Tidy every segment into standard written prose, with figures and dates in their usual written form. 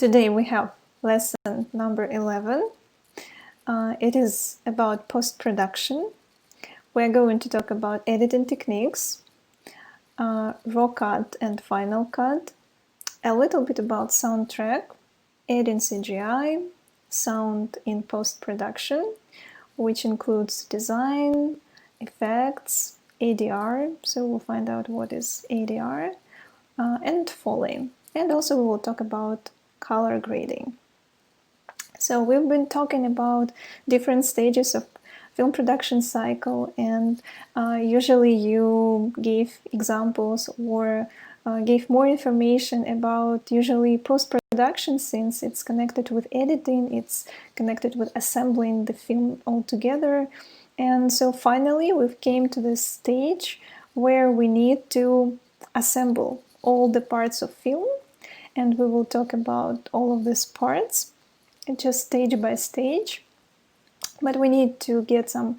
Today we have lesson number 11. It is about post-production. We're going to talk about editing techniques, raw cut and final cut, a little bit about soundtrack, adding CGI, sound in post-production, which includes design, effects, ADR, so we'll find out what is ADR, and foley. And also we will talk about color grading. So we've been talking about different stages of film production cycle, and usually you gave examples or gave more information about usually post-production, since it's connected with editing, it's connected with assembling the film all together. And so finally we've came to this stage where we need to assemble all the parts of film, and we will talk about all of these parts just stage by stage. But we need to get some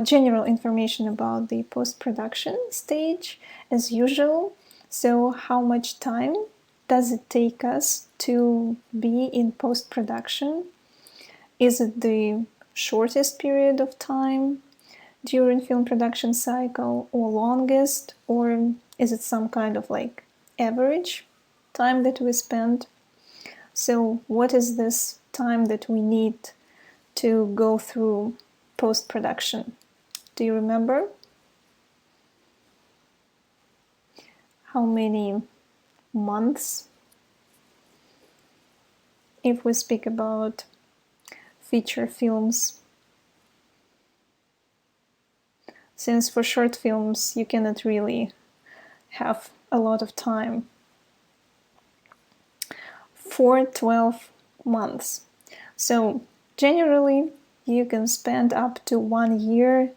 general information about the post-production stage as usual. So how much time does it take us to be in post-production? Is it the shortest period of time during film production cycle, or longest, or is it some kind of like average time that we spend? So what is this time that we need to go through post-production? Do you remember? How many months? If we speak about feature films, since for short films you cannot really have a lot of time. For 12 months. So generally you can spend up to 1 year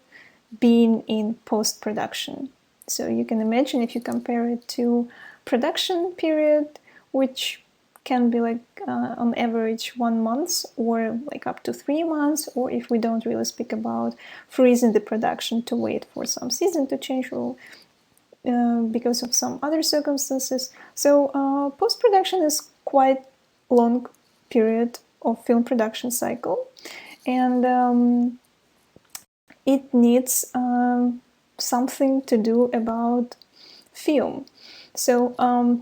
being in post-production. So you can imagine, if you compare it to production period, which can be like on average 1 month or like up to 3 months, or if we don't really speak about freezing the production to wait for some season to change or because of some other circumstances. So post-production is quite long period of film production cycle, and it needs something to do about film. So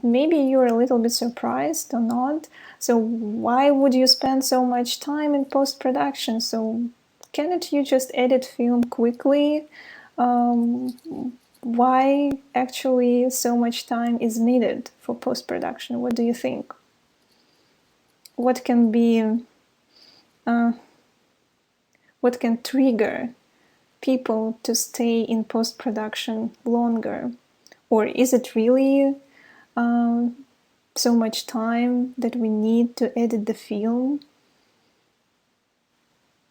maybe you're a little bit surprised or not. So why would you spend so much time in post-production? So cannot you just edit film quickly? Why actually so much time is needed for post-production? What do you think? What can be, what can trigger people to stay in post-production longer? Or is it really so much time that we need to edit the film?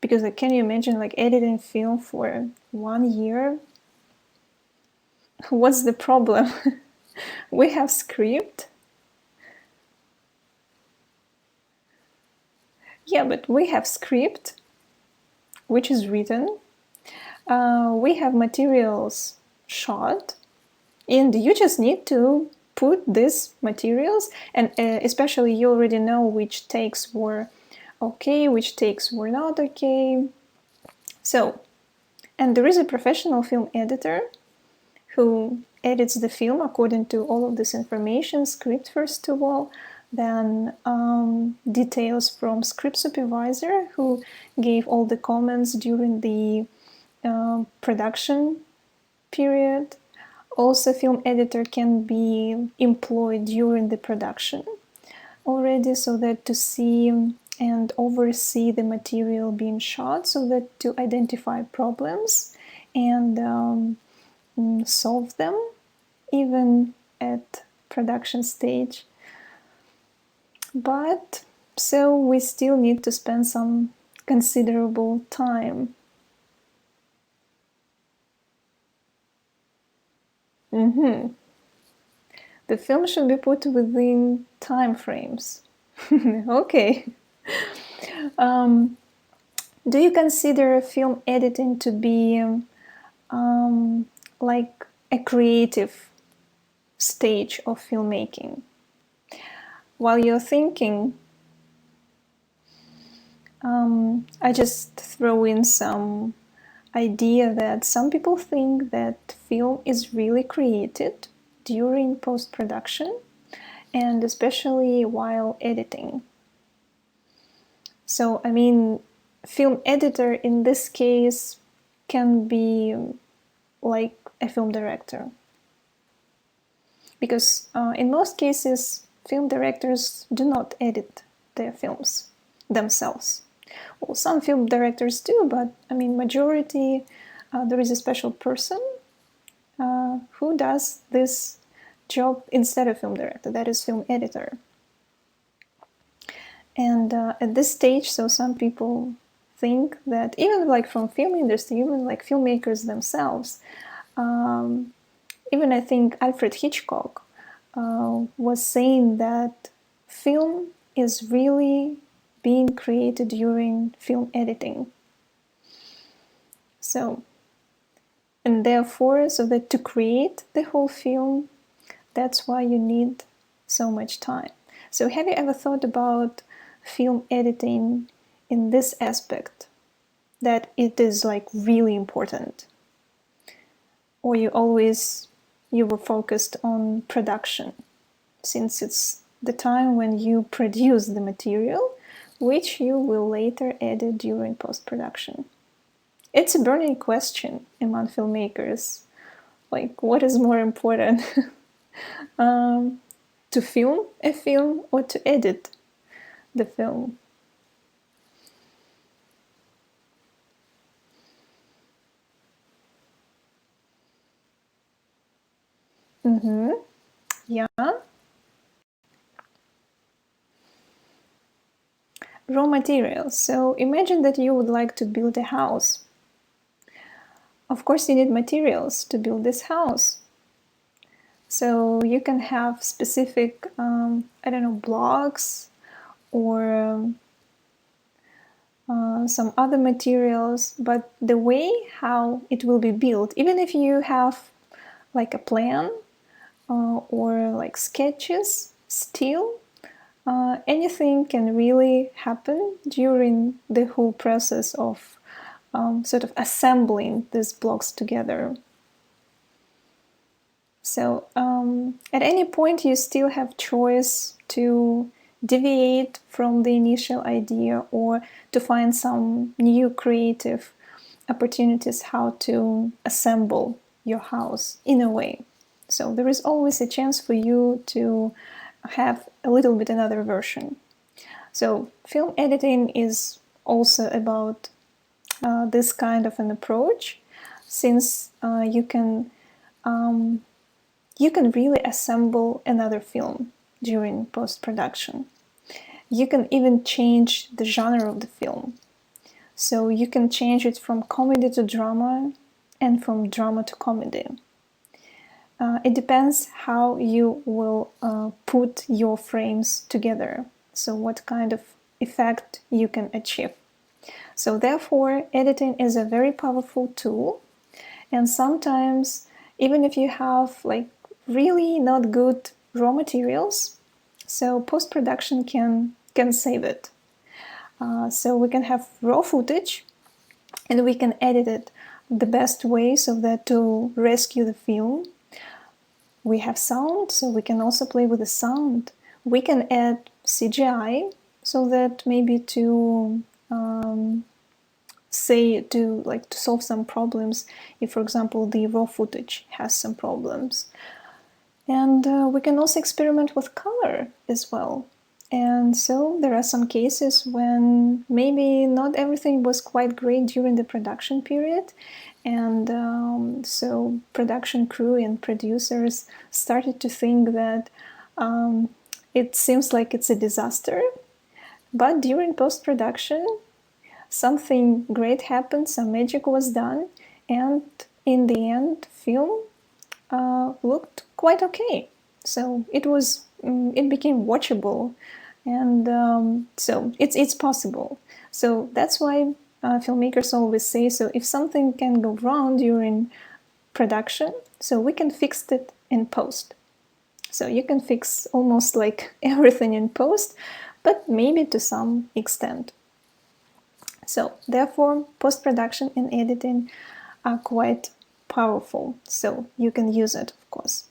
Because like, can you imagine like editing film for 1 year? What's the problem? We have script. Yeah, but we have script, which is written. We have materials shot, and you just need to put these materials, and especially you already know which takes were okay, which takes were not okay. So, and there is a professional film editor who edits the film according to all of this information, script first of all, then details from script supervisor who gave all the comments during the production period. Also, film editor can be employed during the production already, so that to see and oversee the material being shot, so that to identify problems and solve them even at production stage. But so we still need to spend some considerable time. The film should be put within time frames. Okay. Do you consider film editing to be like a creative stage of filmmaking? While you're thinking I just throw in some idea that some people think that film is really created during post-production and especially while editing. So, I mean, film editor in this case can be like a film director. Because in most cases, film directors do not edit their films themselves. Well, some film directors do, but I mean, majority, there is a special person who does this job instead of film director, that is film editor. And at this stage, so some people think that even like from film industry, even like filmmakers themselves, even I think Alfred Hitchcock was saying that film is really being created during film editing. So, and therefore, so that to create the whole film, that's why you need so much time. So have you ever thought about film editing in this aspect, that it is like really important? Or you were focused on production, since it's the time when you produce the material, which you will later edit during post-production? It's a burning question among filmmakers. Like, what is more important? To film a film or to edit the film? Mm-hmm. Yeah. Raw materials. So imagine that you would like to build a house. Of course, you need materials to build this house. So you can have specific, I don't know, blocks or some other materials, but the way how it will be built, even if you have like a plan or like sketches, still anything can really happen during the whole process of sort of assembling these blocks together. So at any point you still have choice to deviate from the initial idea or to find some new creative opportunities how to assemble your house in a way. So there is always a chance for you to have a little bit another version. So film editing is also about this kind of an approach, since you can really assemble another film during post-production. You can even change the genre of the film. So you can change it from comedy to drama and from drama to comedy. It depends how you will put your frames together. So what kind of effect you can achieve. So therefore, editing is a very powerful tool. And sometimes, even if you have like really not good raw materials, so post-production can save it. So we can have raw footage and we can edit it the best way so that to rescue the film. We have sound, so we can also play with the sound. We can add CGI so that maybe to say to solve some problems if, for example, the raw footage has some problems. And we can also experiment with color as well. And so there are some cases when maybe not everything was quite great during the production period, and so production crew and producers started to think that it seems like it's a disaster, but during post-production something great happened, some magic was done, and in the end film looked quite okay. So it became watchable, and so it's possible. So that's why filmmakers always say, so if something can go wrong during production, so we can fix it in post. So you can fix almost like everything in post, but maybe to some extent. So therefore, post-production and editing are quite powerful. So you can use it, of course.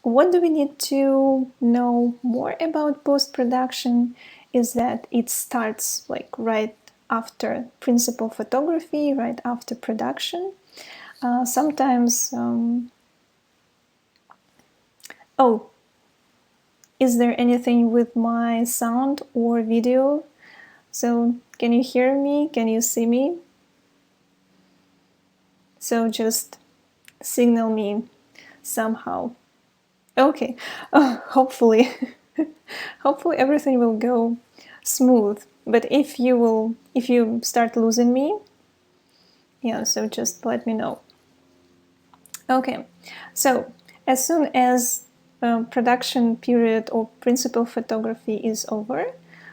What do we need to know more about post-production is that it starts like right after principal photography, right after production. Sometimes, oh, is there anything with my sound or video? So can you hear me? Can you see me? So just signal me somehow. Okay, hopefully, hopefully everything will go smooth. But if you start losing me, yeah, so just let me know. Okay, so as soon as production period or principal photography is over,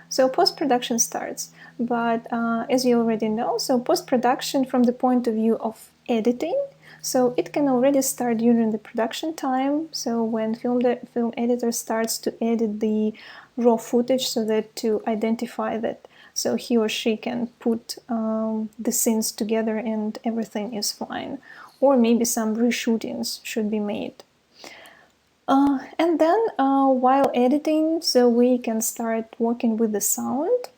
so post-production starts. But as you already know, so post-production from the point of view of editing, so it can already start during the production time. So when film editor starts to edit the raw footage so that to identify that, so he or she can put the scenes together and everything is fine. Or maybe some reshootings should be made. And then while editing, so we can start working with the sound,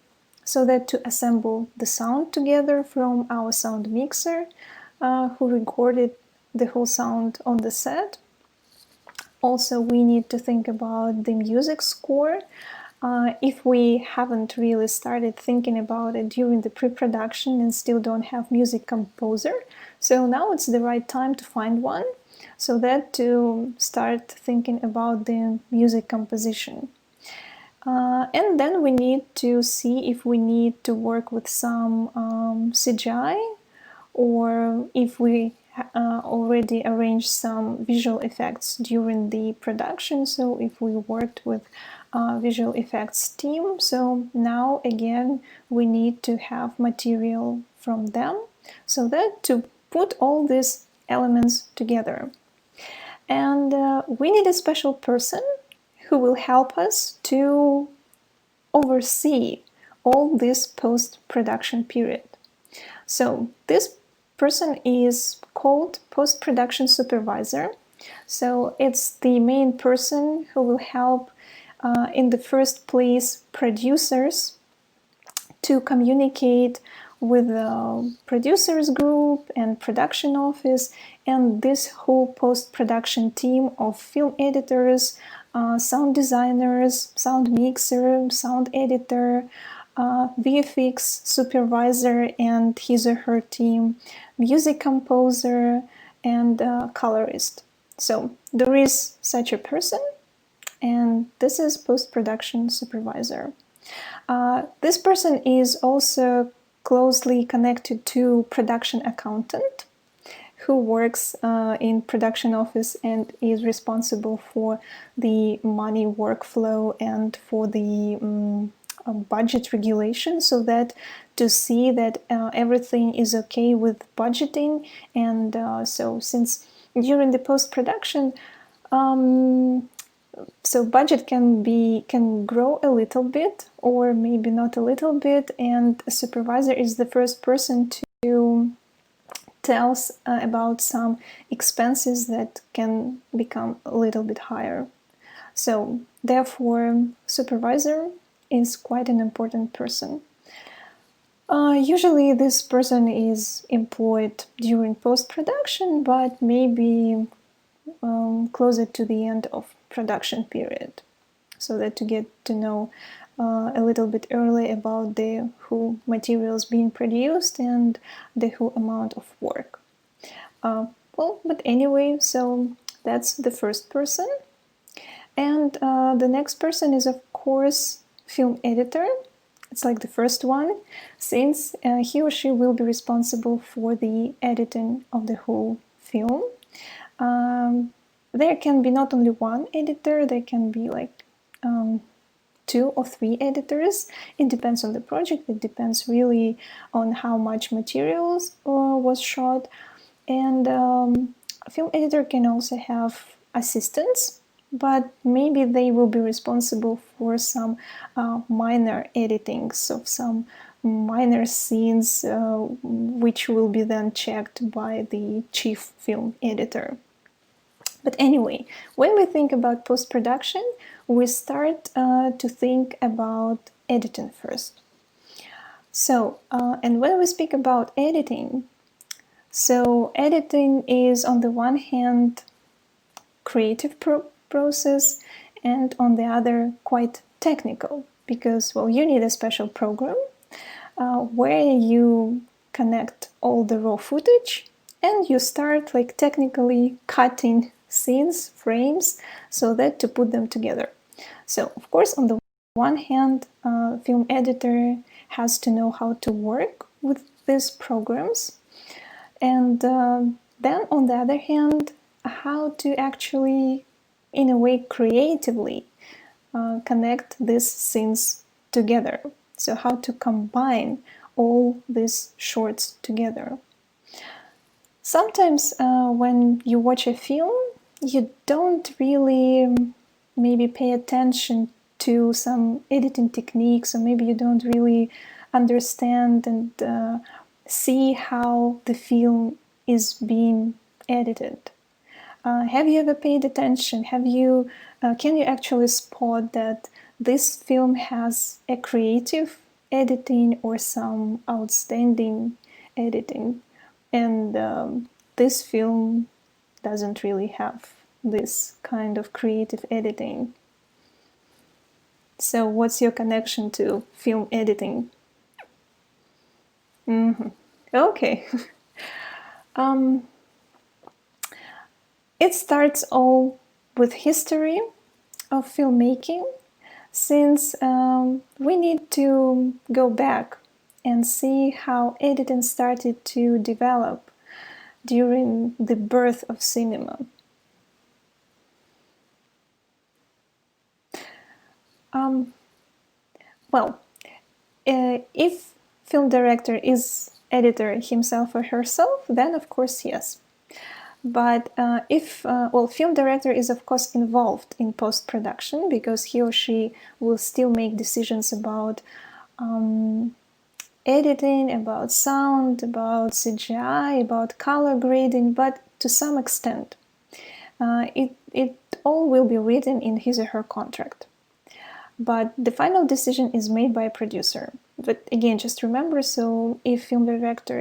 so that to assemble the sound together from our sound mixer, who recorded the whole sound on the set. Also, we need to think about the music score. If we haven't really started thinking about it during the pre-production and still don't have music composer, so now it's the right time to find one, so that to start thinking about the music composition. And then we need to see if we need to work with some CGI, or if we already arranged some visual effects during the production. So if we worked with visual effects team, so now again we need to have material from them, so that to put all these elements together. And we need a special person who will help us to oversee all this post-production period. So this person is called post-production supervisor. So it's the main person who will help in the first place producers to communicate with the producers group and production office and this whole post-production team of film editors, sound designers, sound mixer, sound editor, VFX supervisor and his or her team, music composer, and colorist. So there is such a person, and this is post-production supervisor. This person is also closely connected to production accountant, who works in production office and is responsible for the money workflow and for the budget regulation, so that to see that everything is okay with budgeting. And so since during the post-production, so budget can grow a little bit or maybe not a little bit, and a supervisor is the first person to tell us about some expenses that can become a little bit higher. So therefore, supervisor is quite an important person. Usually this person is employed during post-production, but maybe closer to the end of production period, so that to get to know a little bit early about the whole materials being produced and the whole amount of work. Well, but anyway, so that's the first person. And the next person is, of course, film editor. It's like the first one, since he or she will be responsible for the editing of the whole film. There can be not only one editor, there can be like 2 or 3 editors. It depends on the project, it depends really on how much materials was shot. And a film editor can also have assistants, but maybe they will be responsible for some minor editings of some minor scenes which will be then checked by the chief film editor. But anyway, when we think about post-production, we start to think about editing first. So, and when we speak about editing, so editing is on the one hand creative process, and on the other quite technical, because, well, you need a special program where you connect all the raw footage and you start like technically cutting scenes, frames, so that to put them together. So of course, on the one hand, film editor has to know how to work with these programs, and then on the other hand, how to actually, in a way, creatively connect these scenes together. So how to combine all these shorts together. Sometimes when you watch a film, you don't really maybe pay attention to some editing techniques, or maybe you don't really understand and see how the film is being edited. Have you ever paid attention? Can you actually spot that this film has a creative editing or some outstanding editing, and this film doesn't really have this kind of creative editing? So what's your connection to film editing? Okay. It starts all with history of filmmaking, since we need to go back and see how editing started to develop during the birth of cinema. Well, if film director is editor himself or herself, then of course yes. But if film director is of course involved in post-production, because he or she will still make decisions about editing, about sound, about CGI, about color grading, but to some extent. It all will be written in his or her contract. But the final decision is made by a producer. But again, just remember, so if film director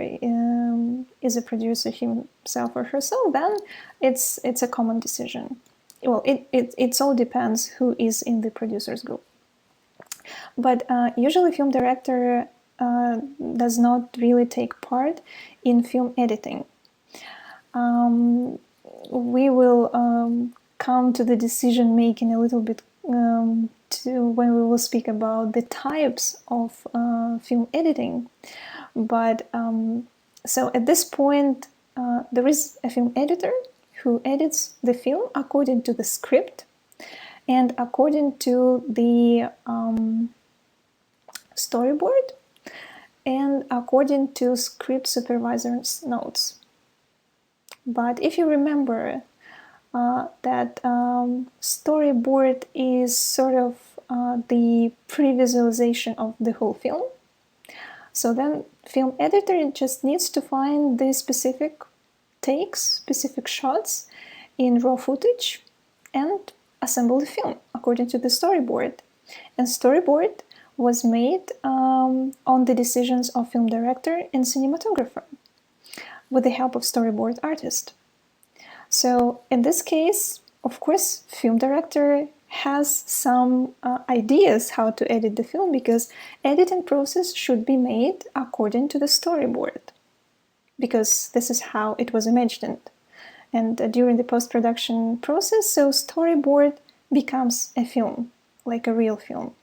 is a producer himself or herself, then it's a common decision. Well, it all depends who is in the producer's group. But usually film director does not really take part in film editing. We will come to the decision making a little bit when we will speak about the types of film editing. But so at this point, there is a film editor who edits the film according to the script and according to the storyboard and according to script supervisor's notes. But if you remember that storyboard is sort of the pre-visualization of the whole film, so then film editor just needs to find the specific takes, specific shots in raw footage and assemble the film according to the storyboard. And storyboard was made on the decisions of film director and cinematographer with the help of storyboard artist. So in this case, of course, film director has some ideas how to edit the film, because editing process should be made according to the storyboard, because this is how it was imagined. And during the post-production process, so storyboard becomes a film, like a real film.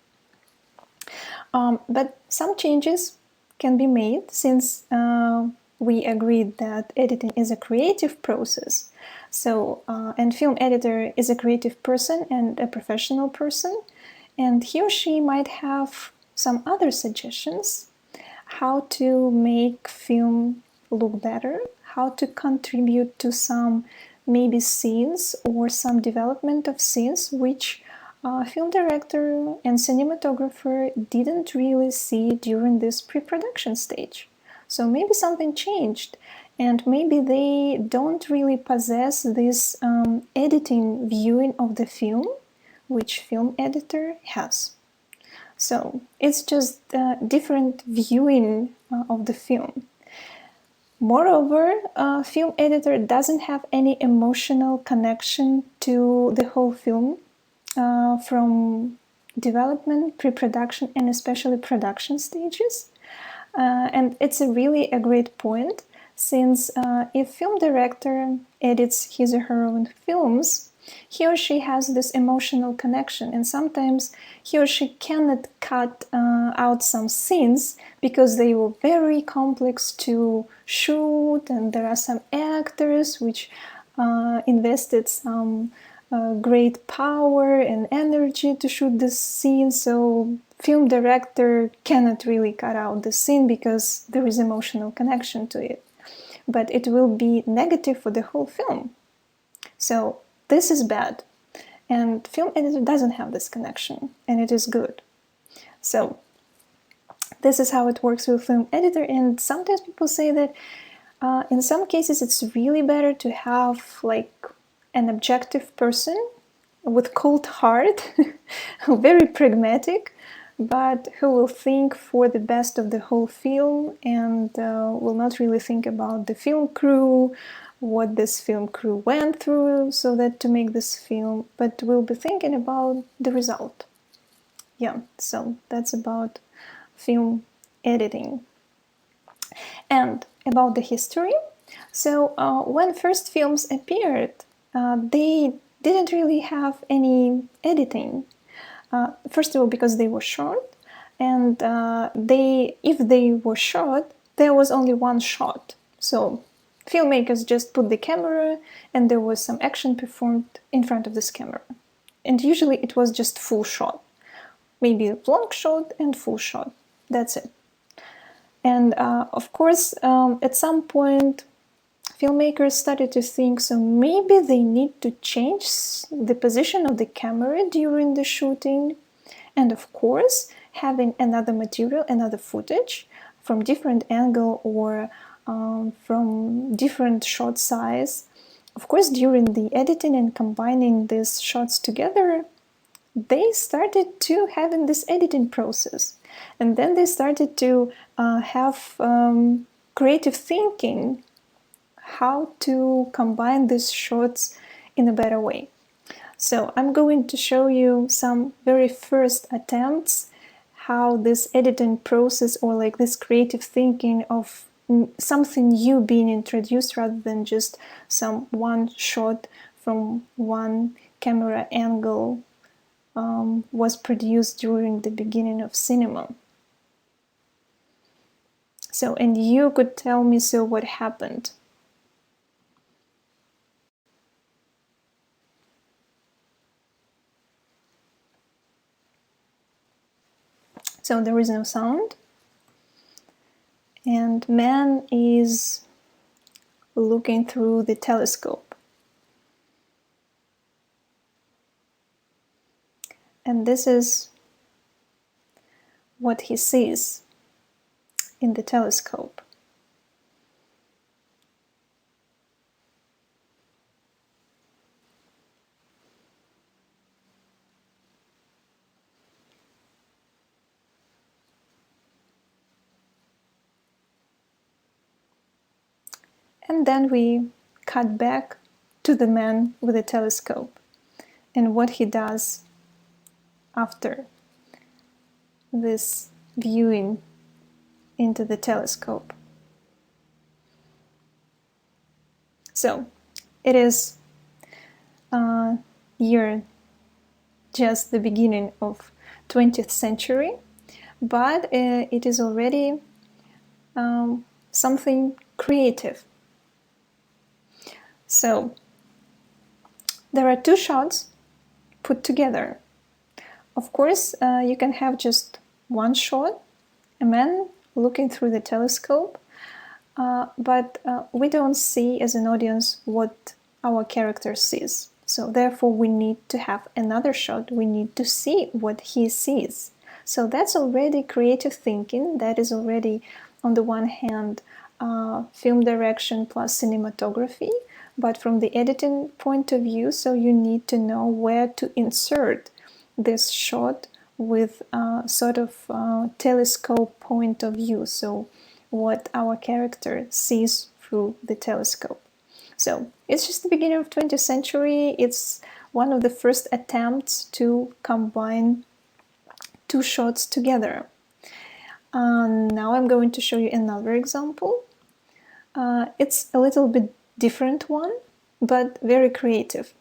But some changes can be made, since we agreed that editing is a creative process. So, and film editor is a creative person and a professional person, and he or she might have some other suggestions how to make film look better, how to contribute to some maybe scenes or some development of scenes which film director and cinematographer didn't really see during this pre-production stage. So maybe something changed, and maybe they don't really possess this editing viewing of the film, which film editor has. So it's just a different viewing of the film. Moreover, a film editor doesn't have any emotional connection to the whole film from development, pre-production, and especially production stages. And it's really a great point, since if film director edits his or her own films, he or she has this emotional connection, and sometimes he or she cannot cut out some scenes because they were very complex to shoot, and there are some actors which invested some great power and energy to shoot this scene, so film director cannot really cut out the scene because there is emotional connection to it. But it will be negative for the whole film. So this is bad. And film editor doesn't have this connection, and it is good. So this is how it works with film editor, and sometimes people say that in some cases it's really better to have like an objective person with cold heart, very pragmatic, but who will think for the best of the whole film and will not really think about the film crew, what this film crew went through so that to make this film, but will be thinking about the result. Yeah, so that's about film editing. And about the history, so when first films appeared, they didn't really have any editing. First of all, because they were short, and if they were short, there was only one shot. So filmmakers just put the camera, and there was some action performed in front of this camera. And usually it was just full shot, maybe a long shot and full shot. That's it. And of course, at some point, filmmakers started to think, so maybe they need to change the position of the camera during the shooting. And of course, having another material, another footage from different angle or from different shot size. Of course, during the editing and combining these shots together, they started to having this editing process. And then they started to have creative thinking how to combine these shots in a better way. So I'm going to show you some very first attempts how this editing process or like this creative thinking of something new being introduced rather than just some one shot from one camera angle was produced during the beginning of cinema. So, and you could tell me, so what happened? So there is no sound, and man is looking through the telescope. And this is what he sees in the telescope. And then we cut back to the man with the telescope and what he does after this viewing into the telescope. So it is year just the beginning of 20th century, but it is already something creative. So there are two shots put together. Of course, you can have just one shot, a man looking through the telescope, but we don't see as an audience what our character sees. So therefore we need to have another shot. We need to see what he sees. So that's already creative thinking. That is already, on the one hand, film direction plus cinematography. But from the editing point of view, so you need to know where to insert this shot with sort of telescope point of view. So what our character sees through the telescope. So it's just the beginning of 20th century. It's one of the first attempts to combine two shots together. Now I'm going to show you another example. It's a little bit different one, but very creative.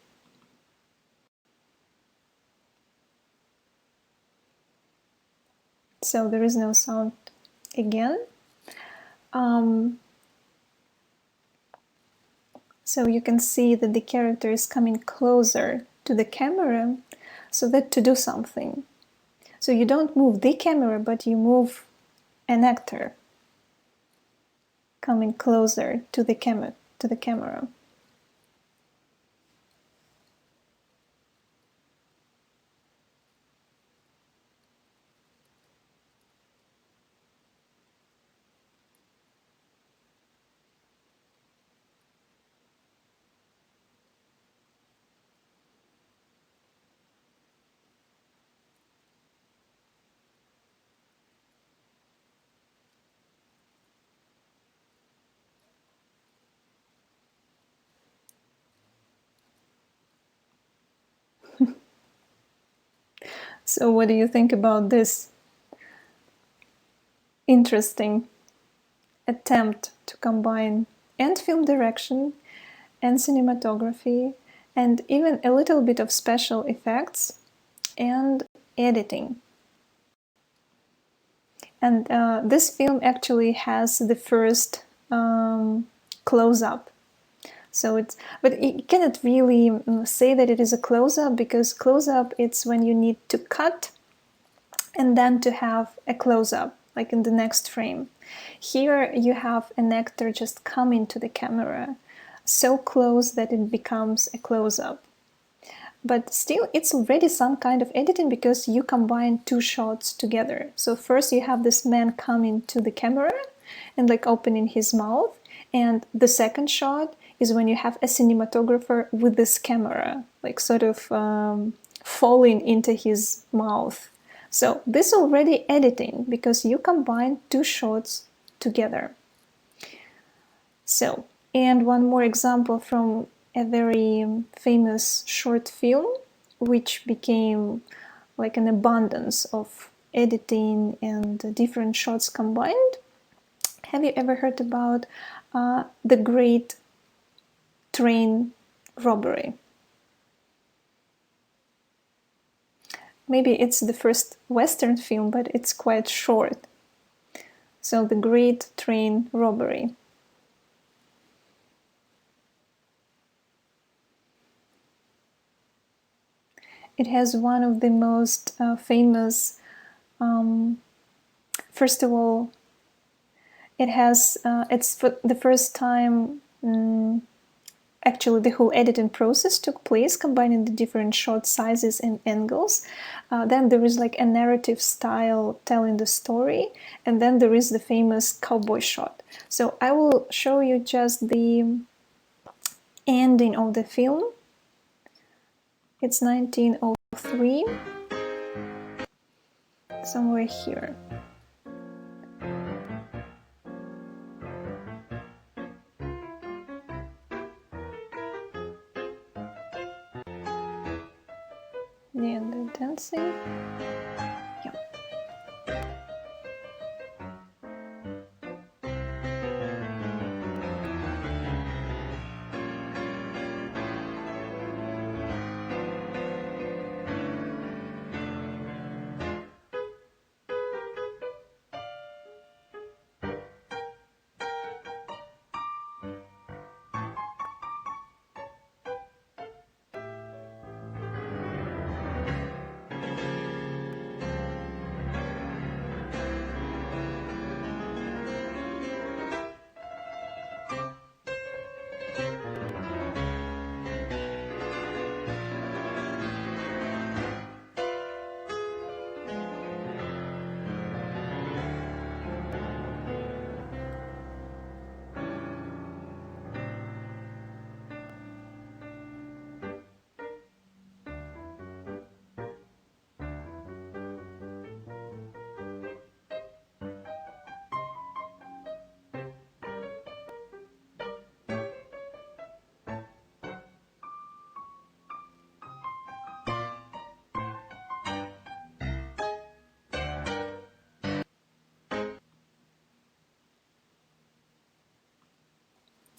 So there is no sound again. So you can see that the character is coming closer to the camera so that to do something. So you don't move the camera, but you move an actor coming closer to the camera. So what do you think about this interesting attempt to combine and film direction and cinematography and even a little bit of special effects and editing? And this film actually has the first close-up. So but you cannot really say that it is a close-up, because close-up, it's when you need to cut and then to have a close-up, like in the next frame. Here you have an actor just coming to the camera so close that it becomes a close-up. But still, it's already some kind of editing, because you combine two shots together. So first you have this man coming to the camera and like opening his mouth, and the second shot is when you have a cinematographer with this camera, like sort of falling into his mouth. So this already editing, because you combine two shots together. So, and one more example from a very famous short film, which became like an abundance of editing and different shots combined. Have you ever heard about the Great Train Robbery? Maybe it's the first Western film, but it's quite short. So the Great Train Robbery. It has one of the most famous, first of all, it has, it's for the first time, actually the whole editing process took place, combining the different shot sizes and angles. Then there is like a narrative style telling the story, and then there is the famous cowboy shot. So I will show you just the ending of the film. It's 1903, somewhere here. And the dancing. Yeah.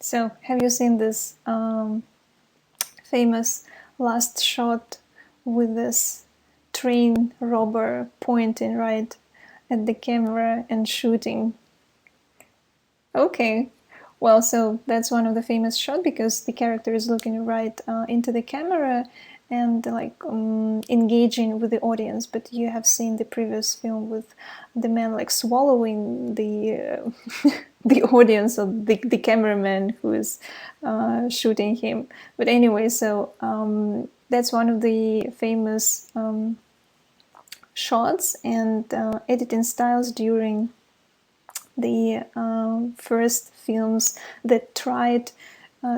So, have you seen this famous last shot with this train robber pointing right at the camera and shooting? Okay, well, so that's one of the famous shots because the character is looking right into the camera and like engaging with the audience. But you have seen the previous film with the man like swallowing the the audience or the cameraman who is shooting him. But anyway, so that's one of the famous shots and editing styles during the first films that tried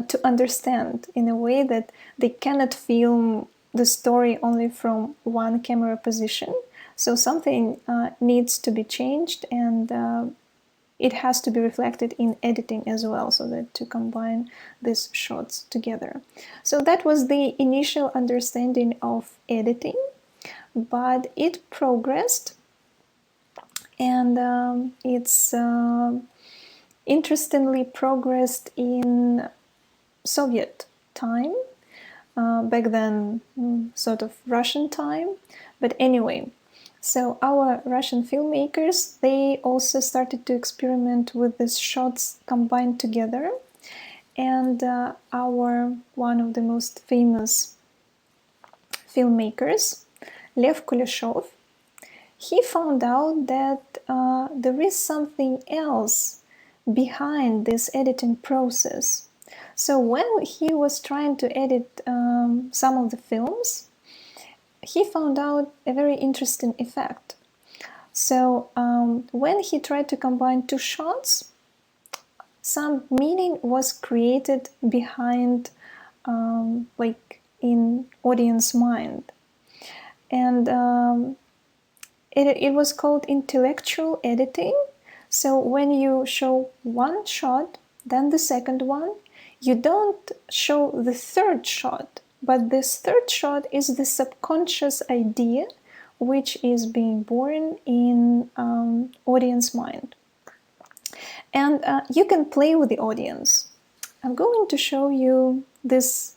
to understand in a way that they cannot film the story only from one camera position. So something needs to be changed, and it has to be reflected in editing as well, so that to combine these shots together. So that was the initial understanding of editing, but it progressed, and it's interestingly progressed in Soviet time, back then sort of Russian time. But anyway, so our Russian filmmakers, they also started to experiment with these shots combined together. And our one of the most famous filmmakers, Lev Kuleshov, he found out that there is something else behind this editing process. So when he was trying to edit some of the films, he found out a very interesting effect. So when he tried to combine two shots, some meaning was created behind, like in audience mind. And it was called intellectual editing. So when you show one shot, then the second one, you don't show the third shot, but this third shot is the subconscious idea which is being born in audience mind. And you can play with the audience. I'm going to show you this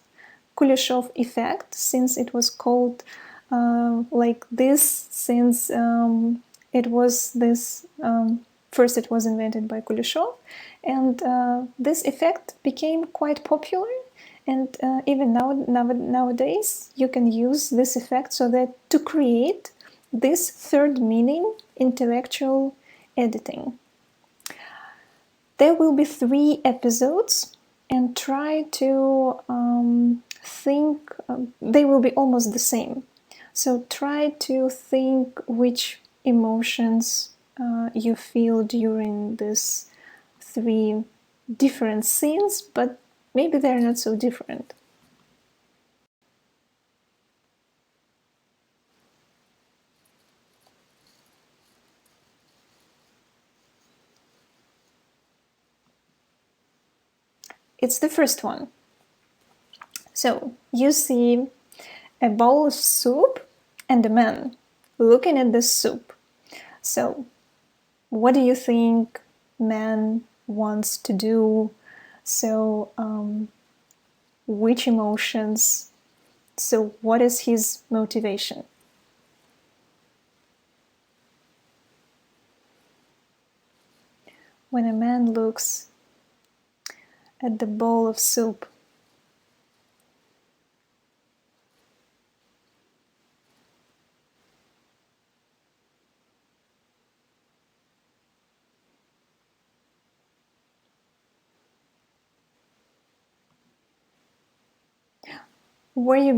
Kuleshov effect, since it was called like this, since it was this first it was invented by Kuleshov, and this effect became quite popular, and even nowadays you can use this effect so that to create this third meaning, intellectual editing. There will be 3 episodes, and try to think, they will be almost the same. So try to think which emotions you feel during these 3 different scenes, but maybe they're not so different. It's the first one. So you see a bowl of soup and a man looking at the soup. So what do you think man wants to do? So which emotions? So what is his motivation? When a man looks at the bowl of soup, were you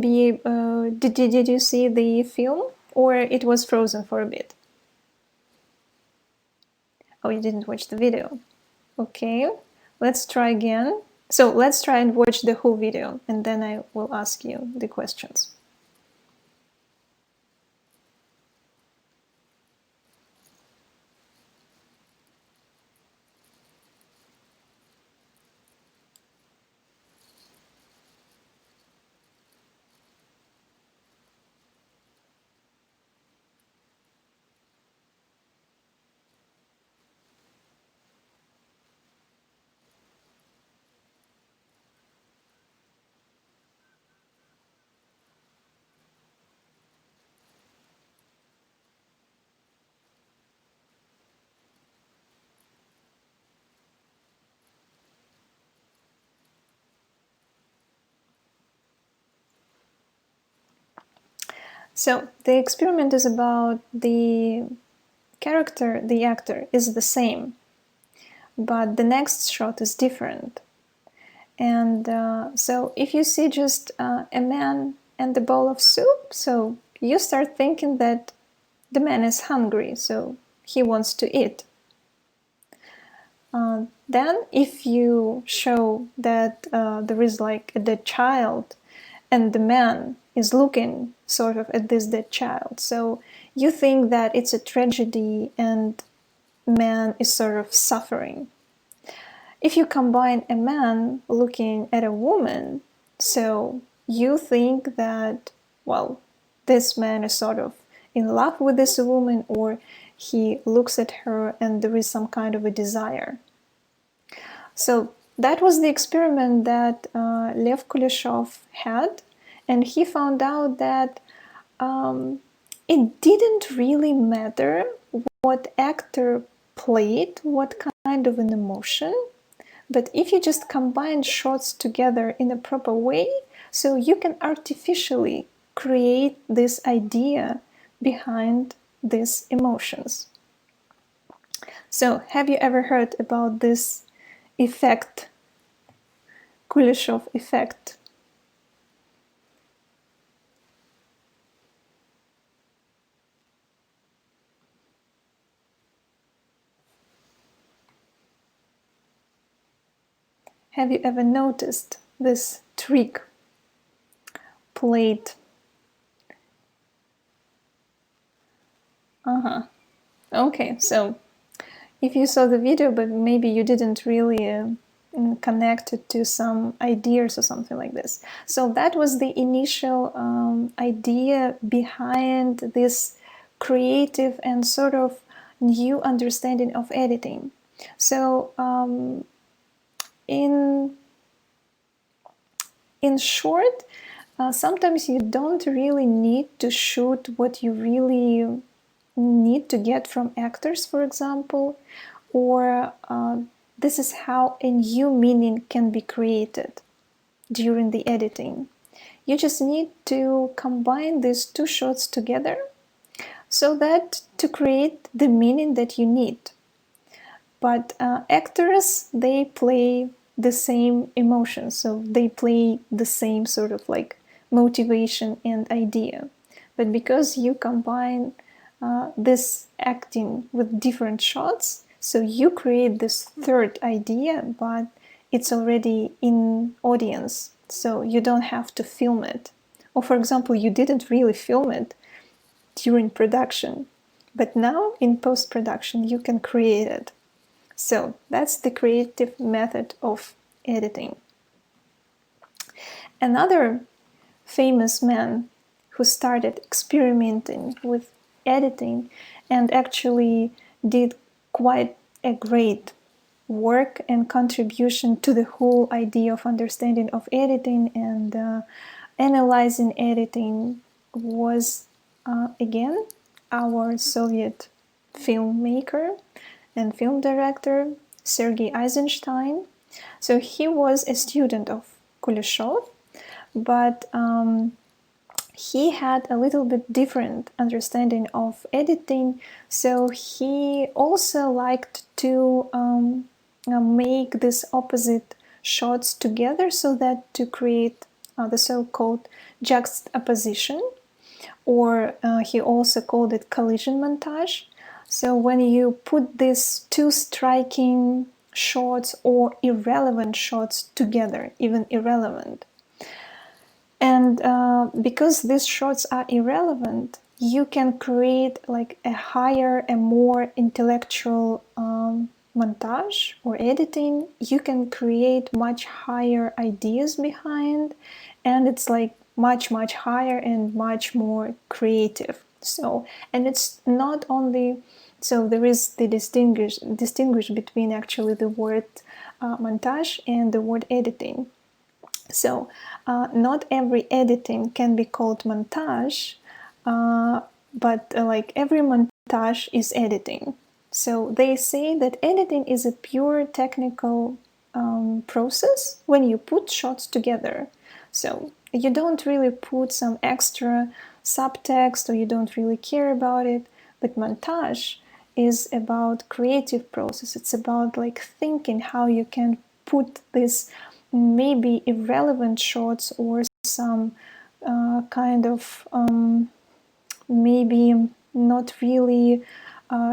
did you see the film, or it was frozen for a bit? Oh, you didn't watch the video. Okay, let's try again. So let's try and watch the whole video, and then I will ask you the questions. So the experiment is about the character, the actor is the same, but the next shot is different. And so if you see just a man and a bowl of soup, so you start thinking that the man is hungry, so he wants to eat. Then if you show that there is like a dead child and the man is looking sort of at this dead child, so you think that it's a tragedy and man is sort of suffering. If you combine a man looking at a woman, so you think that, well, this man is sort of in love with this woman, or he looks at her and there is some kind of a desire. So that was the experiment that Lev Kuleshov had, and he found out that it didn't really matter what actor played, what kind of an emotion, but if you just combine shots together in a proper way, so you can artificially create this idea behind these emotions. So have you ever heard about this effect, Kuleshov effect? Have you ever noticed this trick played? Okay, so if you saw the video, but maybe you didn't really connect it to some ideas or something like this. So that was the initial idea behind this creative and sort of new understanding of editing. So in short, sometimes you don't really need to shoot what you really need to get from actors, for example, or this is how a new meaning can be created during the editing. You just need to combine these two shots together so that to create the meaning that you need. But actors, they play the same emotions, so they play the same sort of like motivation and idea. But because you combine this acting with different shots, so you create this third idea, but it's already in audience, so you don't have to film it. Or for example, you didn't really film it during production, but now in post-production you can create it. So that's the creative method of editing. Another famous man who started experimenting with editing and actually did quite a great work and contribution to the whole idea of understanding of editing and analyzing editing was again our Soviet filmmaker and film director Sergei Eisenstein. So he was a student of Kuleshov, but he had a little bit different understanding of editing, so he also liked to make these opposite shots together so that to create the so-called juxtaposition, or he also called it collision montage. So when you put these two striking shots or irrelevant shots together, even irrelevant, and because these shots are irrelevant, you can create like a higher and more intellectual montage or editing. You can create much higher ideas behind, and it's like much higher and much more creative. So, and it's not only, so there is the distinguish between actually the word montage and the word editing. So not every editing can be called montage, but like every montage is editing. So they say that editing is a pure technical process when you put shots together. So you don't really put some extra subtext or you don't really care about it. But montage is about creative process. It's about like thinking how you can put this maybe irrelevant shots or some kind of maybe not really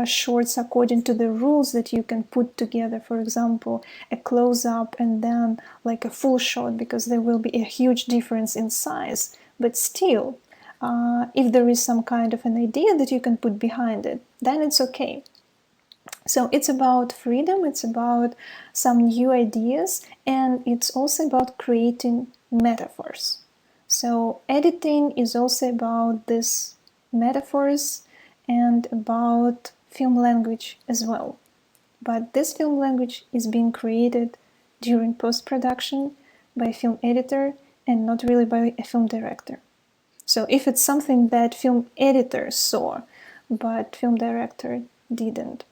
shots according to the rules that you can put together. For example, a close-up and then like a full shot, because there will be a huge difference in size. But still, if there is some kind of an idea that you can put behind it, then it's okay. So it's about freedom, it's about some new ideas, and it's also about creating metaphors. So editing is also about this metaphors and about film language as well. But this film language is being created during post-production by a film editor and not really by a film director. So if it's something that film editor saw, but film director didn't.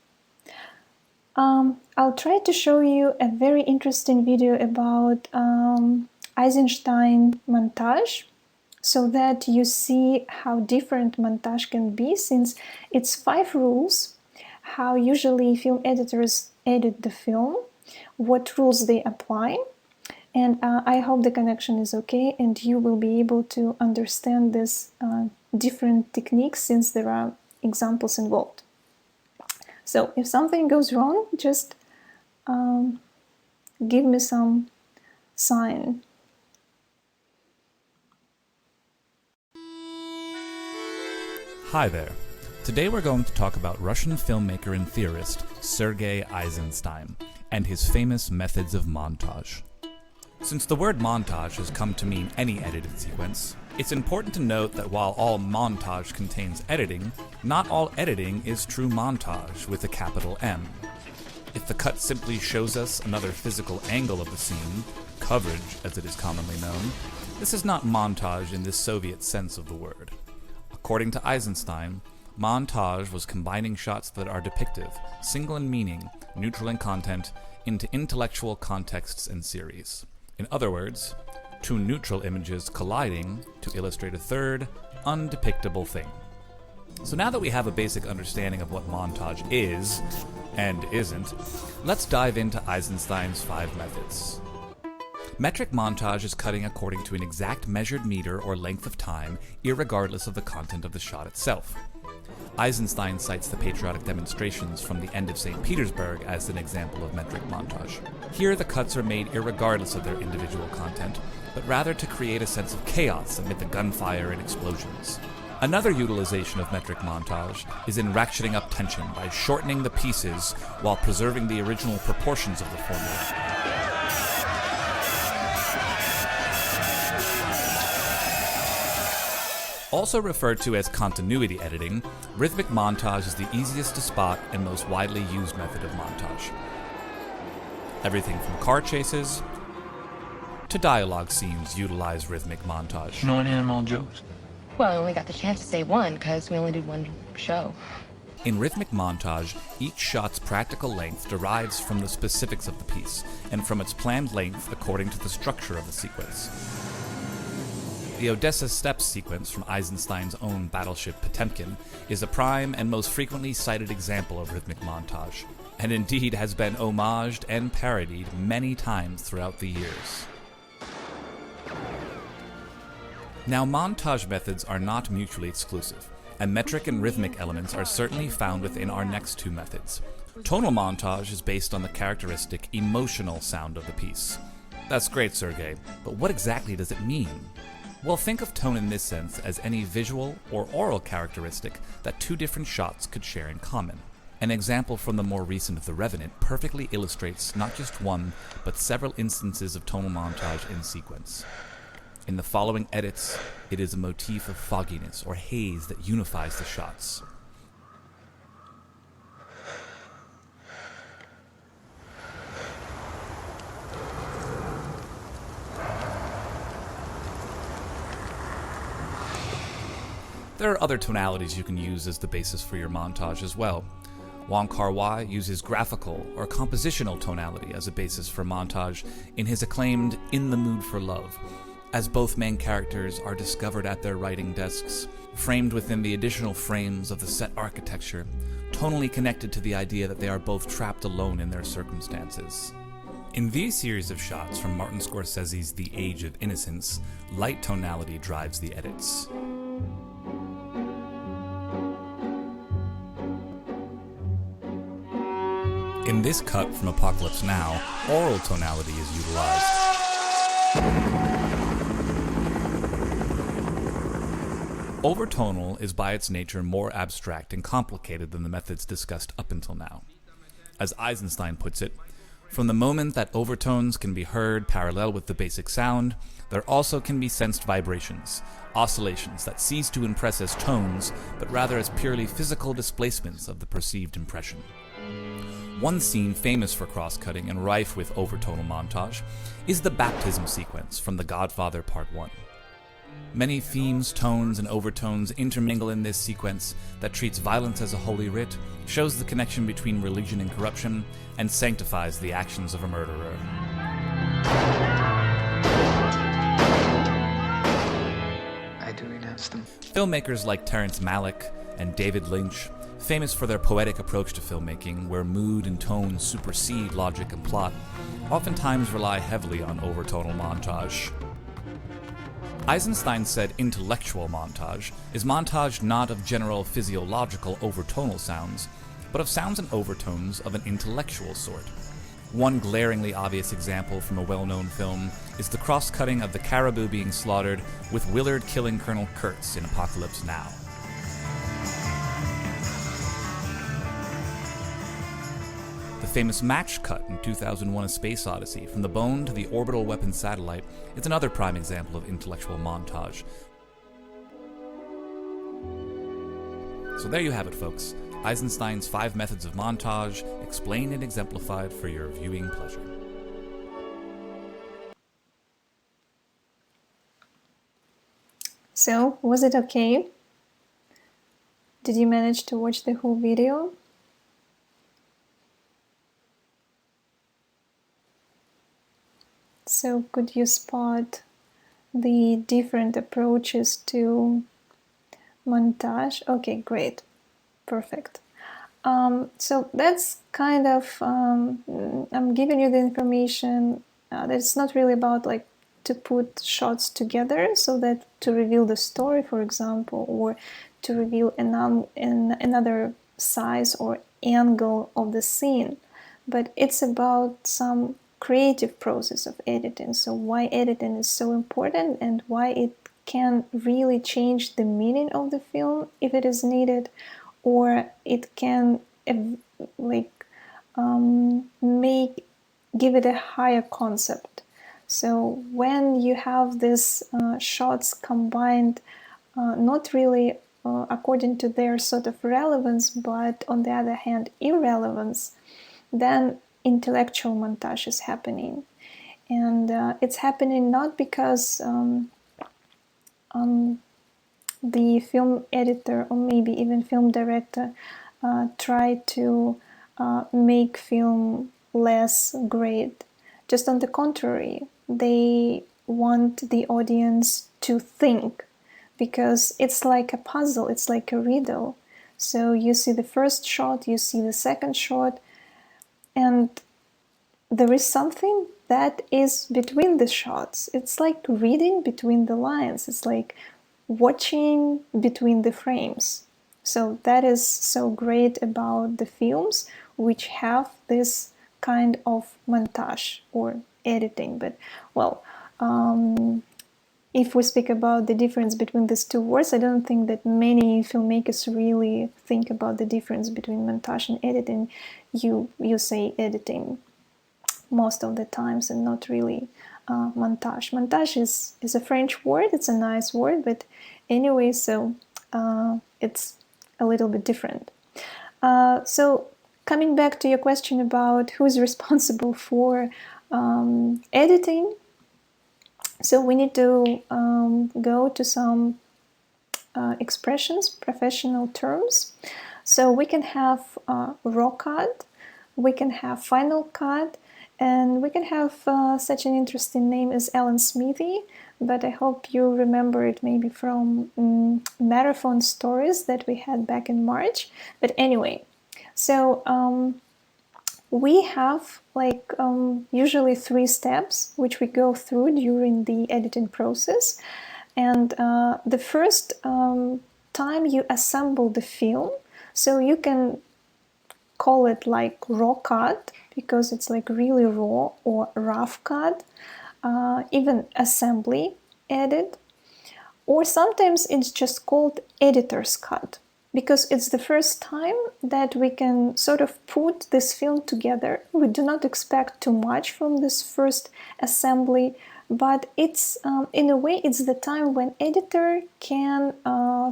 I'll try to show you a very interesting video about Eisenstein montage, so that you see how different montage can be, since it's 5 rules, how usually film editors edit the film, what rules they apply, and I hope the connection is okay and you will be able to understand these different techniques, since there are examples involved. So if something goes wrong, just give me some sign. Hi there. Today we're going to talk about Russian filmmaker and theorist Sergei Eisenstein and his famous methods of montage. Since the word montage has come to mean any edited sequence, it's important to note that while all montage contains editing, not all editing is true montage with a capital M. If the cut simply shows us another physical angle of the scene, coverage as it is commonly known, this is not montage in the Soviet sense of the word. According to Eisenstein, montage was combining shots that are depictive, single in meaning, neutral in content, into intellectual contexts and series. In other words, two neutral images colliding to illustrate a third, undepictable thing. So now that we have a basic understanding of what montage is, and isn't, let's dive into Eisenstein's 5 methods. Metric montage is cutting according to an exact measured meter or length of time, irregardless of the content of the shot itself. Eisenstein cites the patriotic demonstrations from the end of St. Petersburg as an example of metric montage. Here, the cuts are made irregardless of their individual content, but rather to create a sense of chaos amid the gunfire and explosions. Another utilization of metric montage is in ratcheting up tension by shortening the pieces while preserving the original proportions of the formula. Also referred to as continuity editing, rhythmic montage is the easiest to spot and most widely used method of montage. Everything from car chases to dialogue scenes utilize rhythmic montage. You know any animal jokes? Well, I only got the chance to say one because we only did one show. In rhythmic montage, each shot's practical length derives from the specifics of the piece and from its planned length according to the structure of the sequence. The Odessa Steppes sequence from Eisenstein's own battleship Potemkin is a prime and most frequently cited example of rhythmic montage, and indeed has been homaged and parodied many times throughout the years. Now, montage methods are not mutually exclusive, and metric and rhythmic elements are certainly found within our next 2 methods. Tonal montage is based on the characteristic emotional sound of the piece. That's great, Sergei, but what exactly does it mean? Well, think of tone in this sense as any visual or oral characteristic that 2 different shots could share in common. An example from the more recent The Revenant perfectly illustrates not just one, but several instances of tonal montage in sequence. In the following edits, it is a motif of fogginess or haze that unifies the shots. There are other tonalities you can use as the basis for your montage as well. Wong Kar-wai uses graphical or compositional tonality as a basis for montage in his acclaimed In the Mood for Love. As both main characters are discovered at their writing desks, framed within the additional frames of the set architecture, tonally connected to the idea that they are both trapped alone in their circumstances. In these series of shots from Martin Scorsese's The Age of Innocence, light tonality drives the edits. In this cut from Apocalypse Now, oral tonality is utilized. Overtonal is by its nature more abstract and complicated than the methods discussed up until now. As Eisenstein puts it, from the moment that overtones can be heard parallel with the basic sound, there also can be sensed vibrations, oscillations that cease to impress as tones, but rather as purely physical displacements of the perceived impression. One scene famous for cross-cutting and rife with overtonal montage is the baptism sequence from The Godfather Part 1. Many themes, tones, and overtones intermingle in this sequence that treats violence as a holy writ, shows the connection between religion and corruption, and sanctifies the actions of a murderer. I do renounce them. Filmmakers like Terrence Malick and David Lynch, famous for their poetic approach to filmmaking, where mood and tone supersede logic and plot, oftentimes rely heavily on overtonal montage. Eisenstein said intellectual montage is montage not of general physiological overtonal sounds, but of sounds and overtones of an intellectual sort. One glaringly obvious example from a well-known film is the cross-cutting of the caribou being slaughtered with Willard killing Colonel Kurtz in Apocalypse Now. The famous match cut in 2001: A Space Odyssey, from the bone to the orbital weapon satellite, is another prime example of intellectual montage. So there you have it, folks. Eisenstein's 5 methods of montage, explained and exemplified for your viewing pleasure. So, was it okay? Did you manage to watch the whole video? So, could you spot the different approaches to montage? Okay, great. Perfect. So that's kind of, I'm giving you the information that it's not really about like to put shots together so that to reveal the story, for example, or to reveal another size or angle of the scene, but it's about some creative process of editing. So why editing is so important and why it can really change the meaning of the film if it is needed, or it can give it a higher concept. So when you have these shots combined, not really according to their sort of relevance, but on the other hand irrelevance, then intellectual montage is happening. And it's happening not because the film editor or maybe even film director try to make film less great. Just on the contrary, they want the audience to think, because it's like a puzzle, it's like a riddle. So you see the first shot, you see the second shot, and there is something that is between the shots. It's like reading between the lines. It's like watching between the frames. So that is so great about the films which have this kind of montage or editing. But well, if we speak about the difference between these two words, I don't think that many filmmakers really think about the difference between montage and editing. You say editing most of the times and not really montage. Montage is a French word, it's a nice word, but anyway, so it's a little bit different. So coming back to your question about who is responsible for editing, so we need to go to some expressions, professional terms. So we can have raw cut, we can have final cut, and we can have such an interesting name as Alan Smithy, but I hope you remember it maybe from marathon stories that we had back in March. But anyway, so we have like usually 3 steps which we go through during the editing process. And the first time you assemble the film, so you can call it like raw cut because it's like really raw, or rough cut, even assembly edit, or sometimes it's just called editor's cut because it's the first time that we can sort of put this film together. We do not expect too much from this first assembly, but it's in a way it's the time when editor can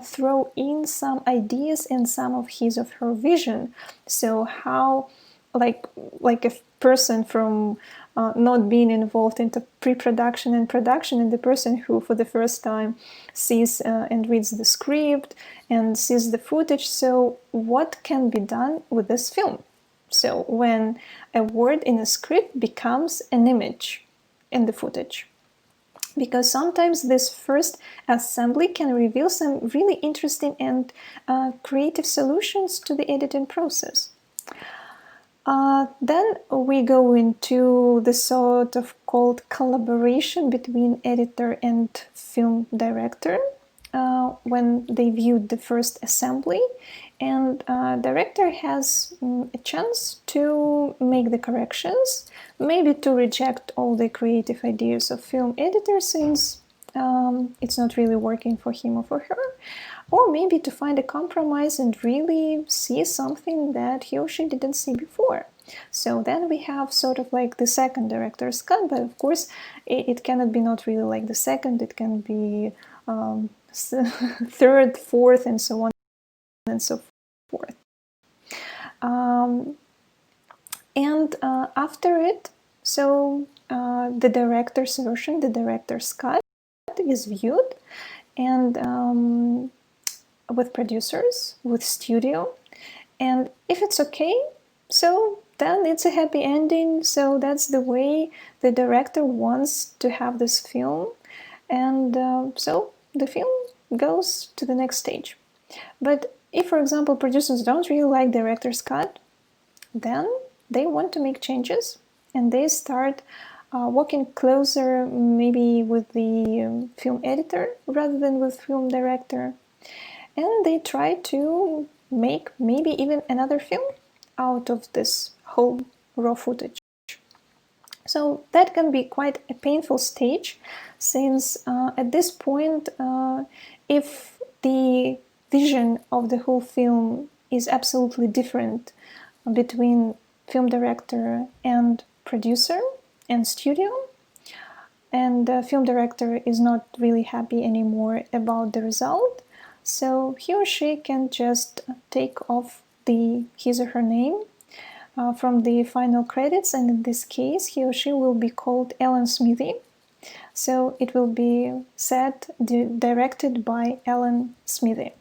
throw in some ideas and some of his or her vision. So how like a person from not being involved into pre-production and production, and the person who for the first time sees and reads the script and sees the footage. So what can be done with this film? So when a word in a script becomes an image in the footage, because sometimes this first assembly can reveal some really interesting and creative solutions to the editing process. Then we go into the sort of called collaboration between editor and film director when they viewed the first assembly, and director has a chance to make the corrections, maybe to reject all the creative ideas of film editor since it's not really working for him or for her, or maybe to find a compromise and really see something that he or she didn't see before. So then we have sort of like the second director's cut, but of course it cannot be not really like the second, it can be third, fourth, and so on and so forth. And after it, so the director's version, the director's cut is viewed, and with producers, with studio, and if it's okay, so then it's a happy ending. So that's the way the director wants to have this film, and so the film goes to the next stage. But if, for example, producers don't really like director's cut, then they want to make changes, and they start working closer maybe with the film editor rather than with film director, and they try to make maybe even another film out of this whole raw footage. So that can be quite a painful stage, since at this point, if the vision of the whole film is absolutely different between film director and producer and studio, and the film director is not really happy anymore about the result, so he or she can just take off his or her name from the final credits, and in this case he or she will be called Alan Smithy. So it will be said directed by Alan Smithy.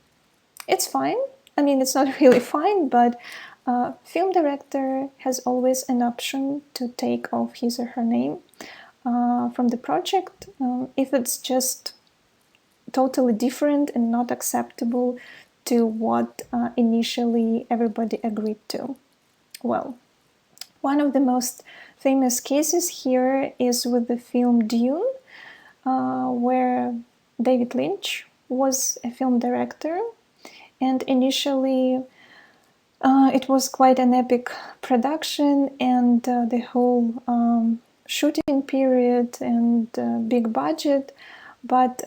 It's fine. I mean, it's not really fine, but film director has always an option to take off his or her name from the project if it's just totally different and not acceptable to what initially everybody agreed to. Well, one of the most famous cases here is with the film Dune, where David Lynch was a film director, and initially it was quite an epic production, and the whole shooting period and big budget, but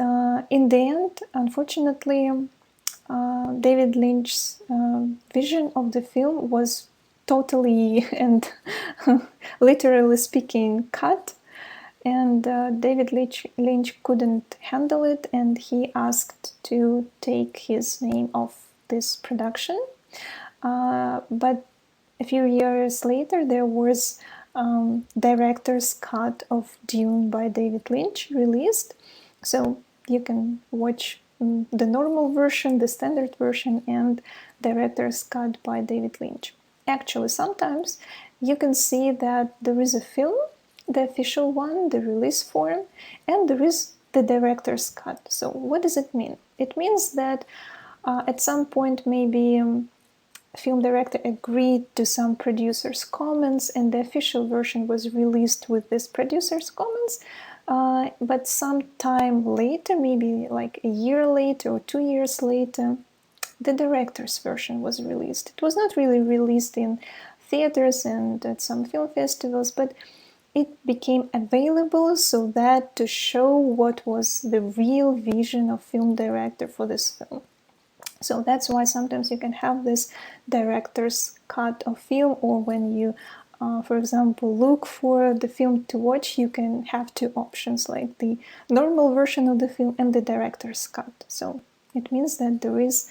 in the end, unfortunately, David Lynch's vision of the film was totally and literally speaking cut, and David Lynch couldn't handle it, and he asked to take his name off this production. But a few years later there was director's cut of Dune by David Lynch released, so you can watch the normal version, the standard version, and director's cut by David Lynch. Actually, sometimes you can see that there is a film, the official one, the release form, and there is the director's cut. So what does it mean? It means that at some point maybe film director agreed to some producer's comments and the official version was released with this producer's comments, but some time later, maybe like a year later or 2 years later, the director's version was released. It was not really released in theaters and at some film festivals, but it became available so that to show what was the real vision of film director for this film. So that's why sometimes you can have this director's cut of film, or when you, for example, look for the film to watch, you can have two options, like the normal version of the film and the director's cut. So it means that there is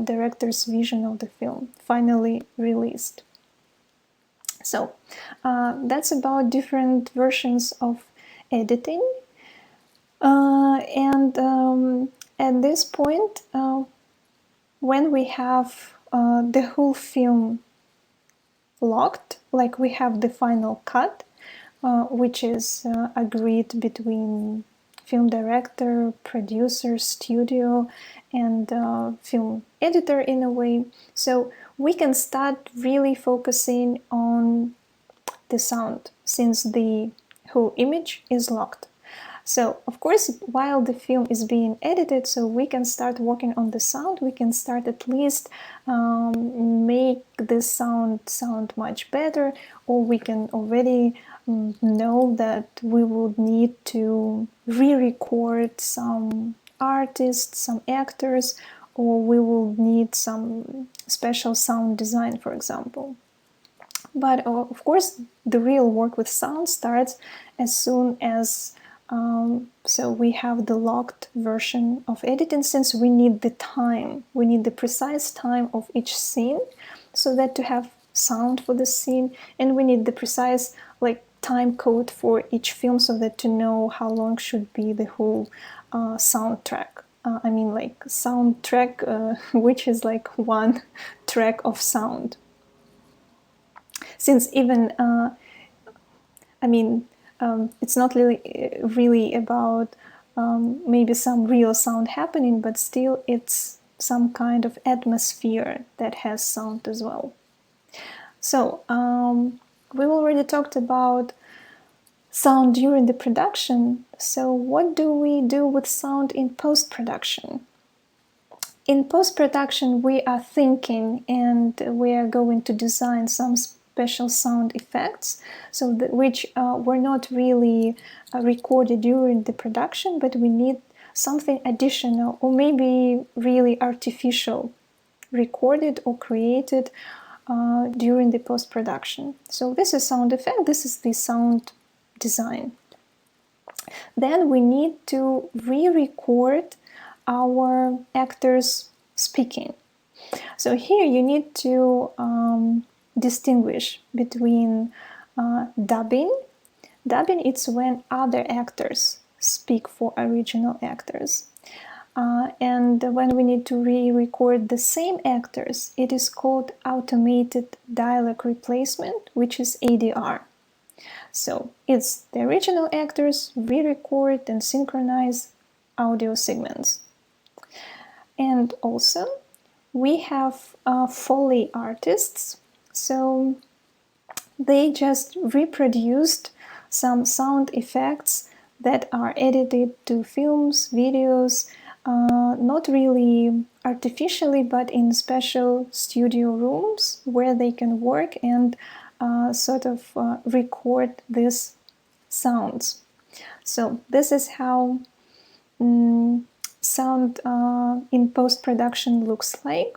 director's vision of the film finally released. So that's about different versions of editing. And at this point, when we have the whole film locked, like we have the final cut, which is agreed between film director, producer, studio, and film editor in a way. So we can start really focusing on the sound, since the whole image is locked. So, of course, while the film is being edited, so we can start working on the sound, we can start at least make the sound much better, or we can already know that we would need to re-record some artists, some actors, or we will need some special sound design, for example. But of course, the real work with sound starts as soon as so we have the locked version of editing, since we need the time, we need the precise time of each scene, so that to have sound for the scene, and we need the precise like time code for each film, so that to know how long should be the whole soundtrack. I mean, like soundtrack, which is like one track of sound. Since even, I mean, it's not really about maybe some real sound happening, but still it's some kind of atmosphere that has sound as well. So we already talked about sound during the production. So what do we do with sound in post-production? In post-production, we are thinking and we are going to design some special sound effects, so which were not really recorded during the production, but we need something additional, or maybe really artificial, recorded or created during the post-production. So this is sound effect, this is the sound design. Then we need to re-record our actors speaking. So here you need to distinguish between dubbing. Dubbing is when other actors speak for original actors. And when we need to re-record the same actors, it is called automated dialogue replacement, which is ADR. So it's the original actors re-record and synchronize audio segments. And also we have foley artists. So they just reproduced some sound effects that are edited to films, videos, not really artificially, but in special studio rooms where they can work and sort of record these sounds. So this is how sound in post-production looks like.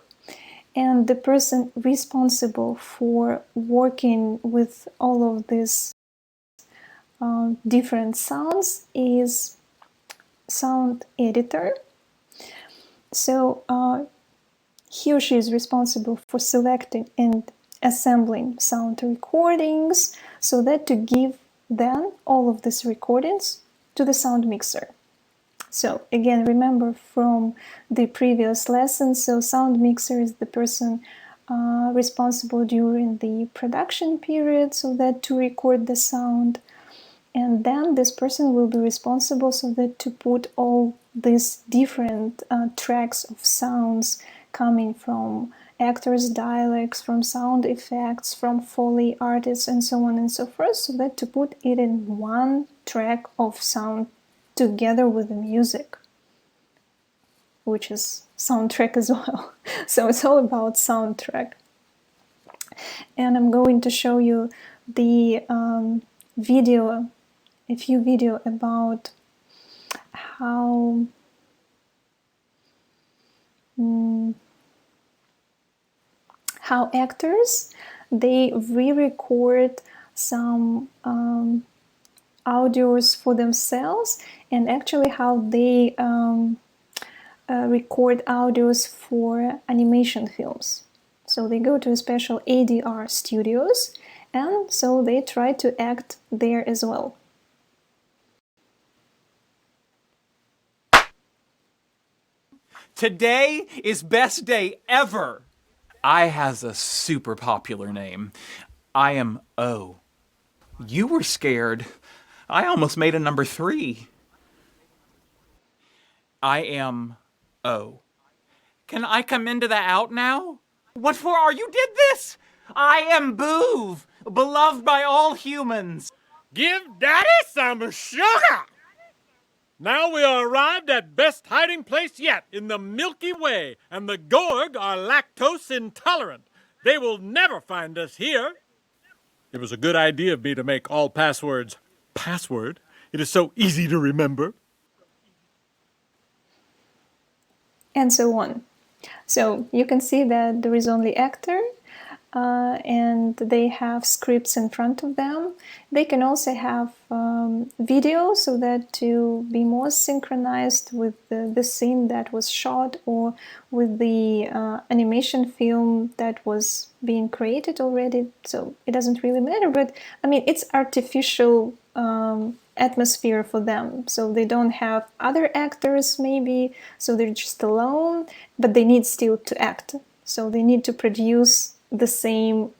And the person responsible for working with all of these different sounds is sound editor. So he or she is responsible for selecting and assembling sound recordings, so that to give then all of these recordings to the sound mixer. So again, remember from the previous lesson, so sound mixer is the person responsible during the production period, so that to record the sound. And then this person will be responsible so that to put all these different tracks of sounds coming from actors' dialects, from sound effects, from foley artists, and so on and so forth, so that to put it in one track of sound together with the music, which is soundtrack as well. So it's all about soundtrack. And I'm going to show you the video, a few video about how actors, they re-record some audios for themselves, and actually how they record audios for animation films. So they go to special ADR studios, and so they try to act there as well. Today is best day ever. I has a super popular name. I am O. You were scared. I almost made a number 3. I am O. Can I come into the out now? What for are you did this? I am Boov, beloved by all humans. Give Daddy some sugar! Now we are arrived at best hiding place yet in the Milky Way, and the Gorg are lactose intolerant. They will never find us here. It was a good idea of me to make all passwords password. It is so easy to remember. And so on. So you can see that there is only actor, and they have scripts in front of them. They can also have video, so that to be more synchronized with the scene that was shot, or with the animation film that was being created already. So it doesn't really matter, but I mean, it's artificial atmosphere for them. So they don't have other actors maybe, so they're just alone, but they need still to act. So they need to produce the same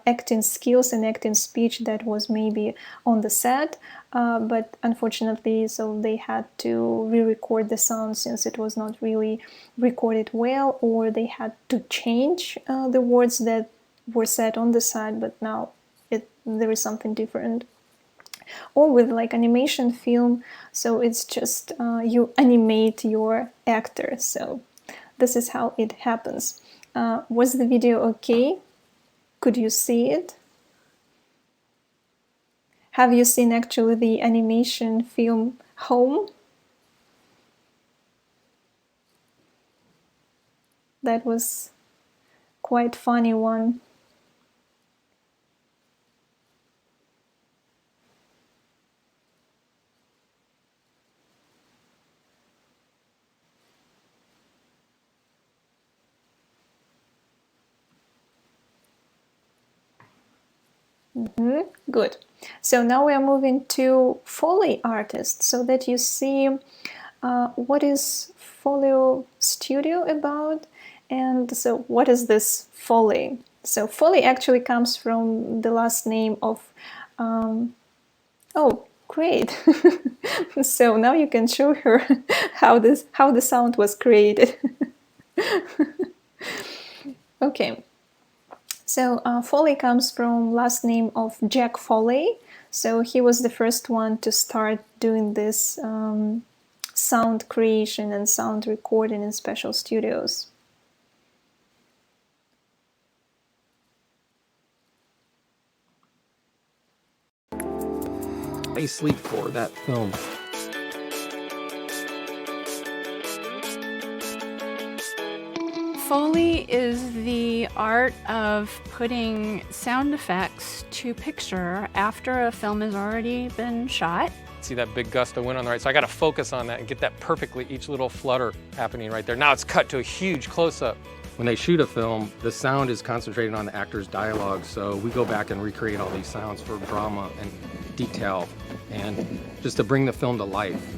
acting skills and acting speech that was maybe on the set, but unfortunately, so they had to re-record the sound since it was not really recorded well, or they had to change the words that were said on the side, but now there is something different. Or with like animation film, so it's just you animate your actor. So this is how it happens. Was the video okay? Could you see it? Have you seen actually the animation film Home? That was quite funny one. Good. So now we are moving to Foley artists, so that you see what is Foley Studio about, and so what is this Foley? So Foley actually comes from the last name of oh, great. So now you can show her how the sound was created. Okay. So Foley comes from last name of Jack Foley. So he was the first one to start doing this sound creation and sound recording in special studios. I sleep for that film. Foley is the art of putting sound effects to picture after a film has already been shot. See that big gust of wind on the right, so I gotta focus on that and get that perfectly, each little flutter happening right there. Now it's cut to a huge close-up. When they shoot a film, the sound is concentrated on the actor's dialogue, so we go back and recreate all these sounds for drama and detail, and just to bring the film to life.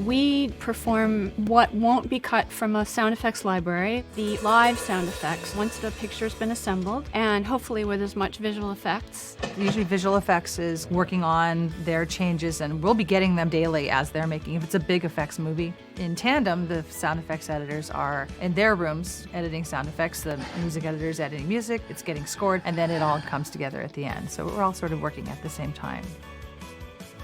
We perform what won't be cut from a sound effects library, the live sound effects, once the picture's been assembled, and hopefully with as much visual effects. Usually visual effects is working on their changes, and we'll be getting them daily as they're making. If it's a big effects movie, in tandem, the sound effects editors are in their rooms editing sound effects, the music editors editing music, it's getting scored, and then it all comes together at the end. So we're all sort of working at the same time.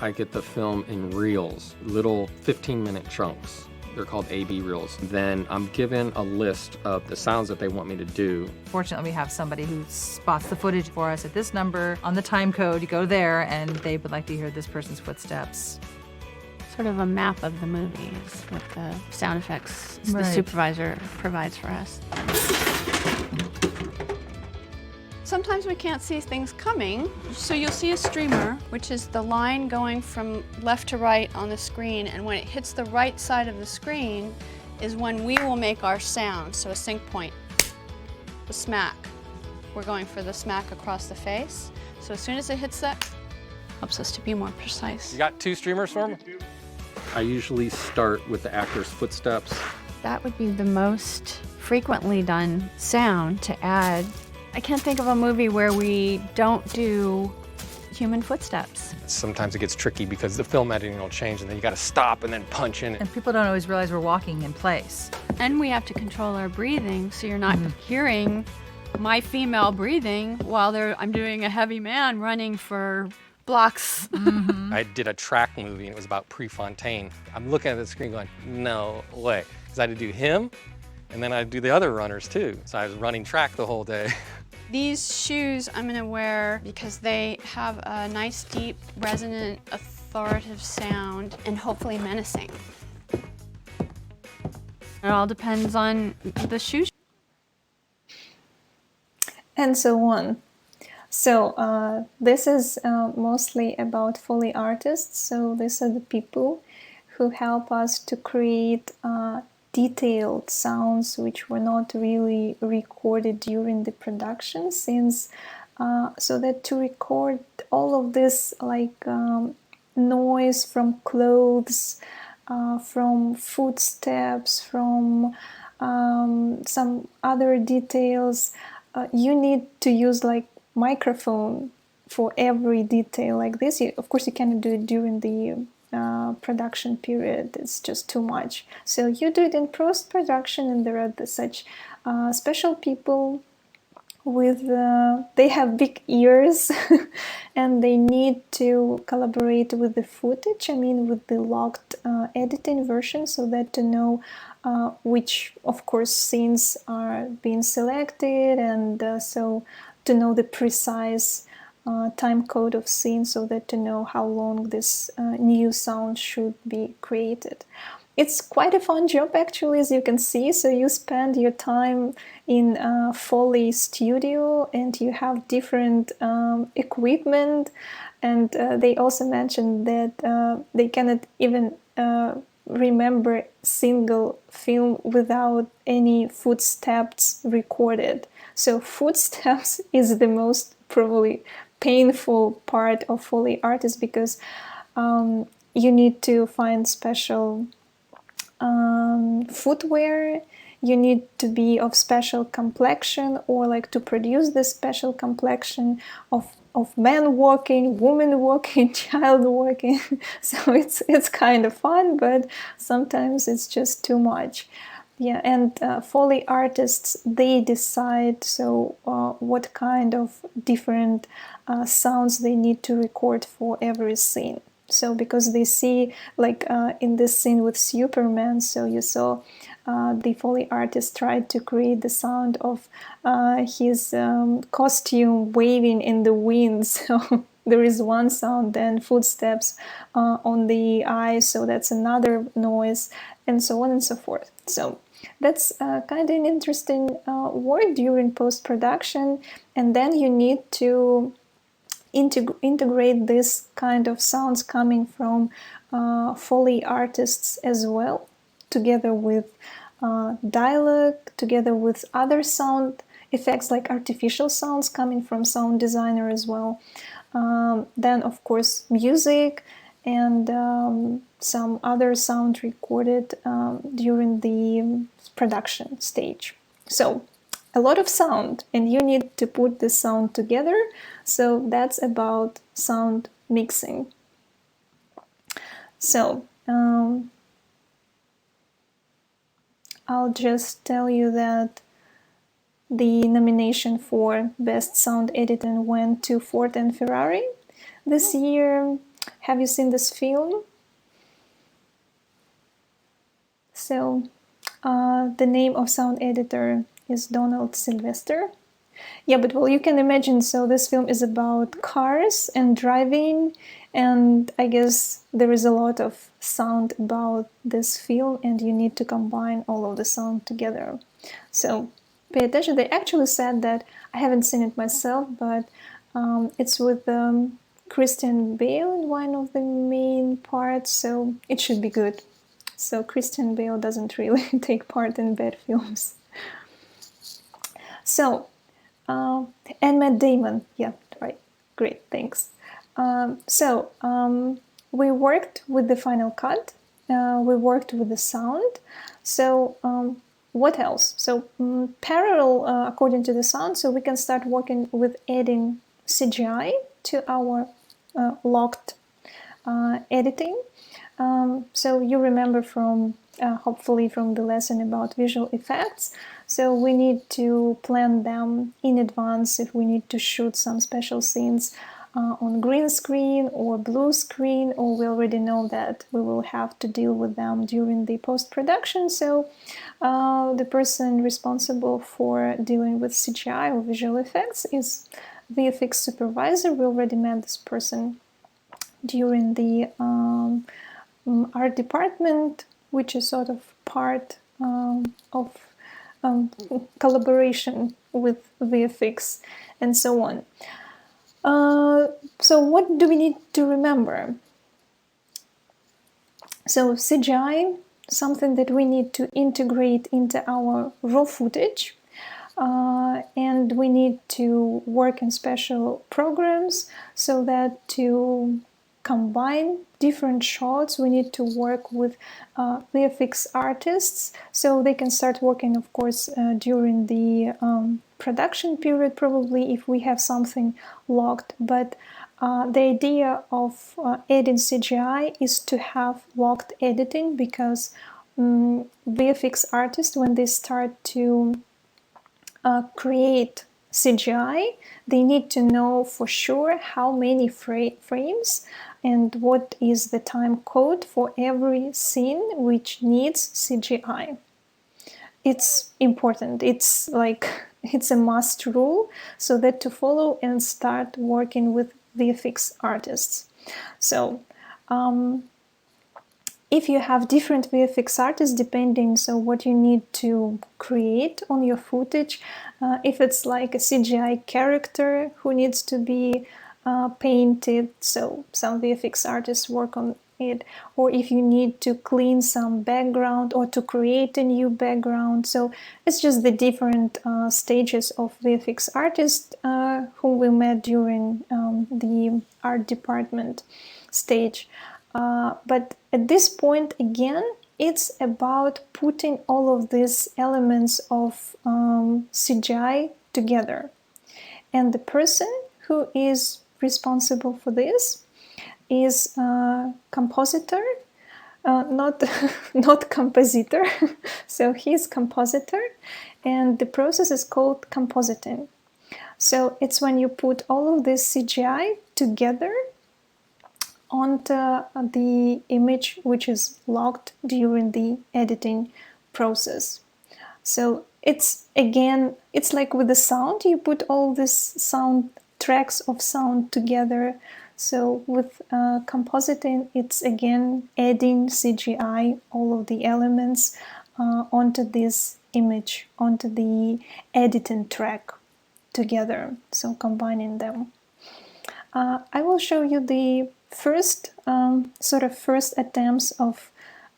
I get the film in reels, little 15-minute chunks. They're called AB reels. Then I'm given a list of the sounds that they want me to do. Fortunately, we have somebody who spots the footage for us at this number on the time code. You go there, and they would like to hear this person's footsteps. Sort of a map of the movie is what the sound effects the Right. supervisor provides for us. Sometimes we can't see things coming, so you'll see a streamer, which is the line going from left to right on the screen, and when it hits the right side of the screen is when we will make our sound, so a sync point, the smack. We're going for the smack across the face, so as soon as it hits that, helps us to be more precise. You got 2 streamers for me? I usually start with the actor's footsteps. That would be the most frequently done sound to add. I can't think of a movie where we don't do human footsteps. Sometimes it gets tricky because the film editing will change and then you got to stop and then punch in. And people don't always realize we're walking in place. And we have to control our breathing, so you're not hearing my female breathing while I'm doing a heavy man running for blocks. I did a track movie and it was about Prefontaine. I'm looking at the screen going, no way. Because I had to do him and then I'd do the other runners too. So I was running track the whole day. These shoes I'm gonna wear because they have a nice, deep, resonant, authoritative sound and hopefully menacing. It all depends on the shoes. And so on. So this is mostly about Foley artists. So these are the people who help us to create detailed sounds which were not really recorded during the production, since so that to record all of this like noise from clothes, from footsteps, from some other details, you need to use like microphone for every detail like this. Of course, you cannot do it during the production period. It's just too much. So you do it in post-production, and there are such special people with they have big ears and they need to collaborate with the footage, I mean with the locked editing version, so that to know which of course scenes are being selected, and so to know the precise time code of scene, so that to know how long this new sound should be created. It's quite a fun job actually, as you can see. So you spend your time in Foley studio and you have different equipment, and they also mentioned that they cannot even remember single film without any footsteps recorded. So footsteps is the most probably painful part of Foley artists, because you need to find special footwear, you need to be of special complexion, or like to produce this special complexion of man walking, woman walking, child walking. So it's kind of fun, but sometimes it's just too much. Yeah, and Foley artists, they decide so what kind of different sounds they need to record for every scene. So because they see, like in this scene with Superman, so you saw the Foley artist tried to create the sound of his costume waving in the wind. So there is one sound, then footsteps on the ice, so that's another noise, and so on and so forth. So that's kind of an interesting work during post-production, and then you need to integrate this kind of sounds coming from Foley artists as well, together with dialogue, together with other sound effects like artificial sounds coming from sound designer as well. Then of course music, and some other sound recorded during the production stage. So a lot of sound, and you need to put the sound together. So that's about sound mixing. So I'll just tell you that the nomination for Best Sound Editing went to Ford and Ferrari this year. Have you seen this film? So the name of sound editor is Donald Sylvester. Yeah, but well, you can imagine, so this film is about cars and driving, and I guess there is a lot of sound about this film, and you need to combine all of the sound together. So pay attention. They actually said that, I haven't seen it myself, but it's with Christian Bale in one of the main parts, so it should be good. So Christian Bale doesn't really take part in bad films. So, and Matt Damon, yeah, right, great, thanks. We worked with the final cut, we worked with the sound. So what else? So parallel, according to the sound, so we can start working with adding CGI to our locked editing. So you remember from, hopefully from the lesson about visual effects. So we need to plan them in advance if we need to shoot some special scenes on green screen or blue screen, or we already know that we will have to deal with them during the post-production. So the person responsible for dealing with CGI or visual effects is VFX supervisor. We already met this person during the art department, which is sort of part of collaboration with VFX and so on. So what do we need to remember? So CGI, something that we need to integrate into our raw footage, and we need to work in special programs so that to combine different shots, we need to work with VFX artists, so they can start working, of course, during the production period, probably if we have something locked. But the idea of adding CGI is to have locked editing, because VFX artists, when they start to create CGI, they need to know for sure how many frames and what is the time code for every scene which needs CGI. It's important. It's like, it's a must rule, so that to follow and start working with VFX artists. So if you have different VFX artists, depending so what you need to create on your footage, if it's like a CGI character who needs to be painted, so some VFX artists work on it, or if you need to clean some background or to create a new background. So it's just the different stages of VFX artists whom we met during the art department stage. But at this point, again, it's about putting all of these elements of CGI together. And the person who is responsible for this is compositor, not compositor. So he's compositor, and the process is called compositing. So it's when you put all of this CGI together onto the image which is locked during the editing process. So it's, again, it's like with the sound, you put all these sound tracks of sound together. So with compositing, it's again adding CGI, all of the elements onto this image, onto the editing track together, so combining them. I will show you the first first attempts of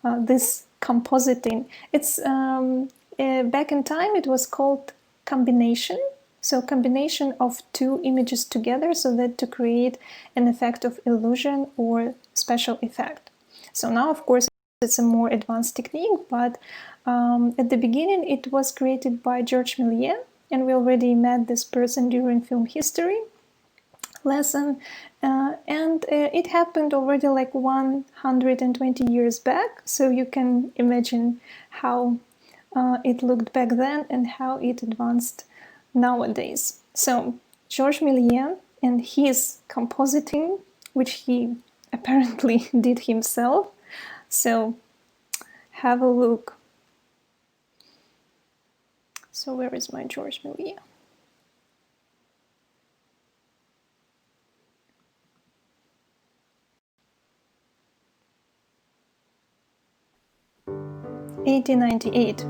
this compositing. It's back in time it was called combination. So combination of two images together so that to create an effect of illusion or special effect. So now, of course, it's a more advanced technique, but at the beginning it was created by Georges Méliès, and we already met this person during film history lesson, and it happened already like 120 years back, so you can imagine how it looked back then and how it advanced nowadays. So Georges Méliès and his compositing, which he apparently did himself. So have a look. So where is my Georges Méliès? (1898).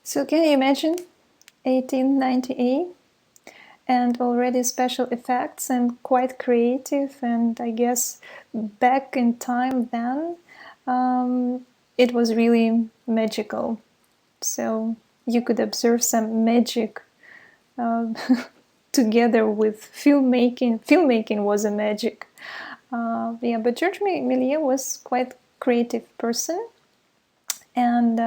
So can you imagine 1898 and already special effects and quite creative, and I guess back in time then it was really magical. So you could observe some magic together with filmmaking. Filmmaking was a magic. Yeah, but Georges Méliès was quite creative person, and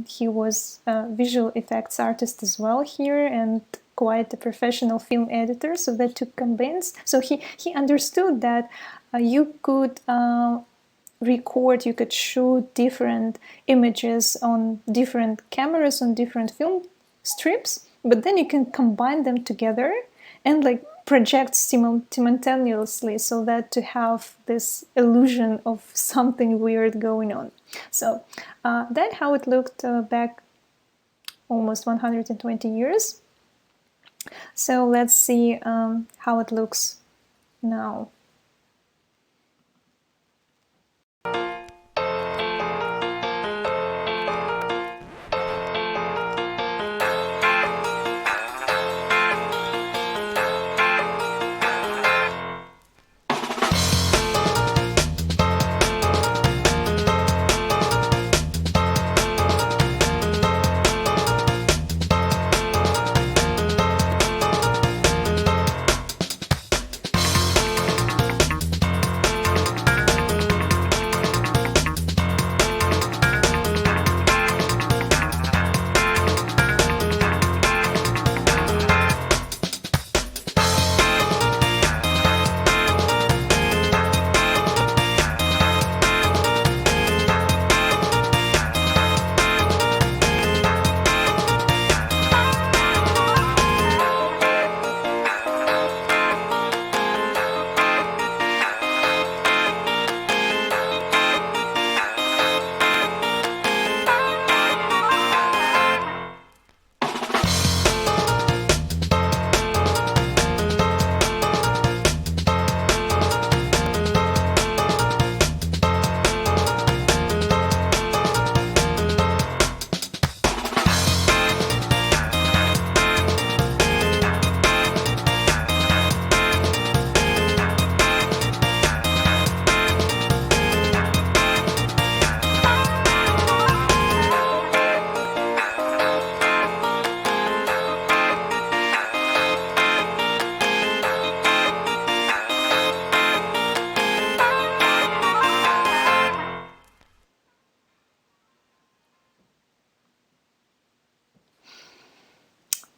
he was a visual effects artist as well here, and quite a professional film editor, so that took combines. So he understood that you could record, you could shoot different images on different cameras, on different film strips, but then you can combine them together and like project simultaneously, so that to have this illusion of something weird going on. So that's how it looked back almost 120 years. So let's see how it looks now.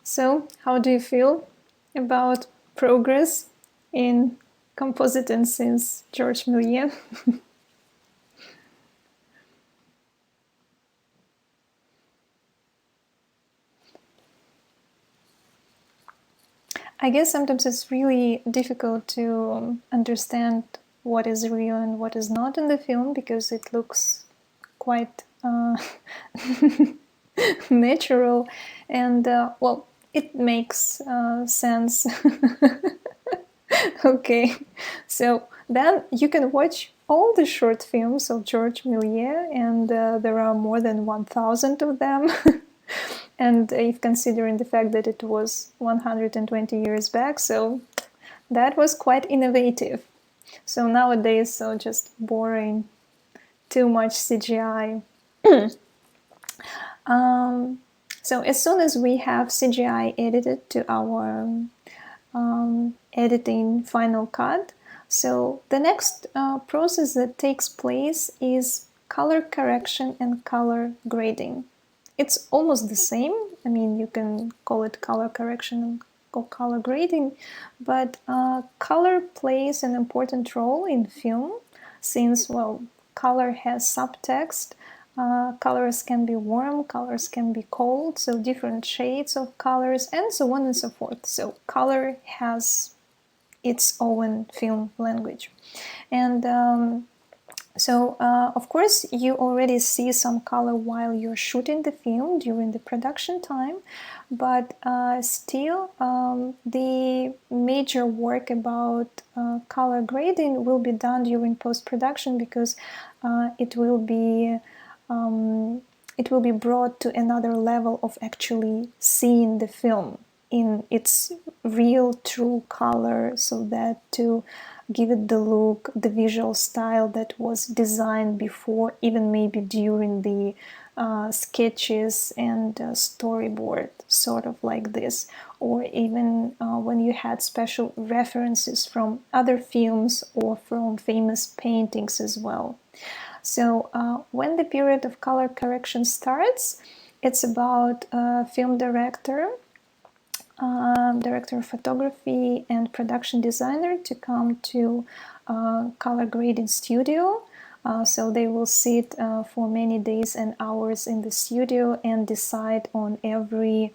So, how do you feel about progress in compositing since Georges Méliès? I guess sometimes it's really difficult to understand what is real and what is not in the film because it looks quite natural, and well, it makes sense. Okay, so then you can watch all the short films of George Méliès, and there are more than 1,000 of them. And if considering the fact that it was 120 years back, so that was quite innovative. So nowadays, so just boring, too much CGI. So as soon as we have CGI edited to our editing Final Cut, so the next process that takes place is color correction and color grading. It's almost the same. I mean, you can call it color correction or color grading, but color plays an important role in film since, well, color has subtext. Colors can be warm, colors can be cold, so different shades of colors, and so on and so forth. So color has its own film language. And of course, you already see some color while you're shooting the film during the production time, but still the major work about color grading will be done during post-production because it will be brought to another level of actually seeing the film in its real true color, so that to give it the look, the visual style that was designed before, even maybe during the sketches and storyboard, sort of like this, or even when you had special references from other films or from famous paintings as well. So when the period of color correction starts, it's about film director, director of photography and production designer to come to color grading studio. So they will sit for many days and hours in the studio and decide on every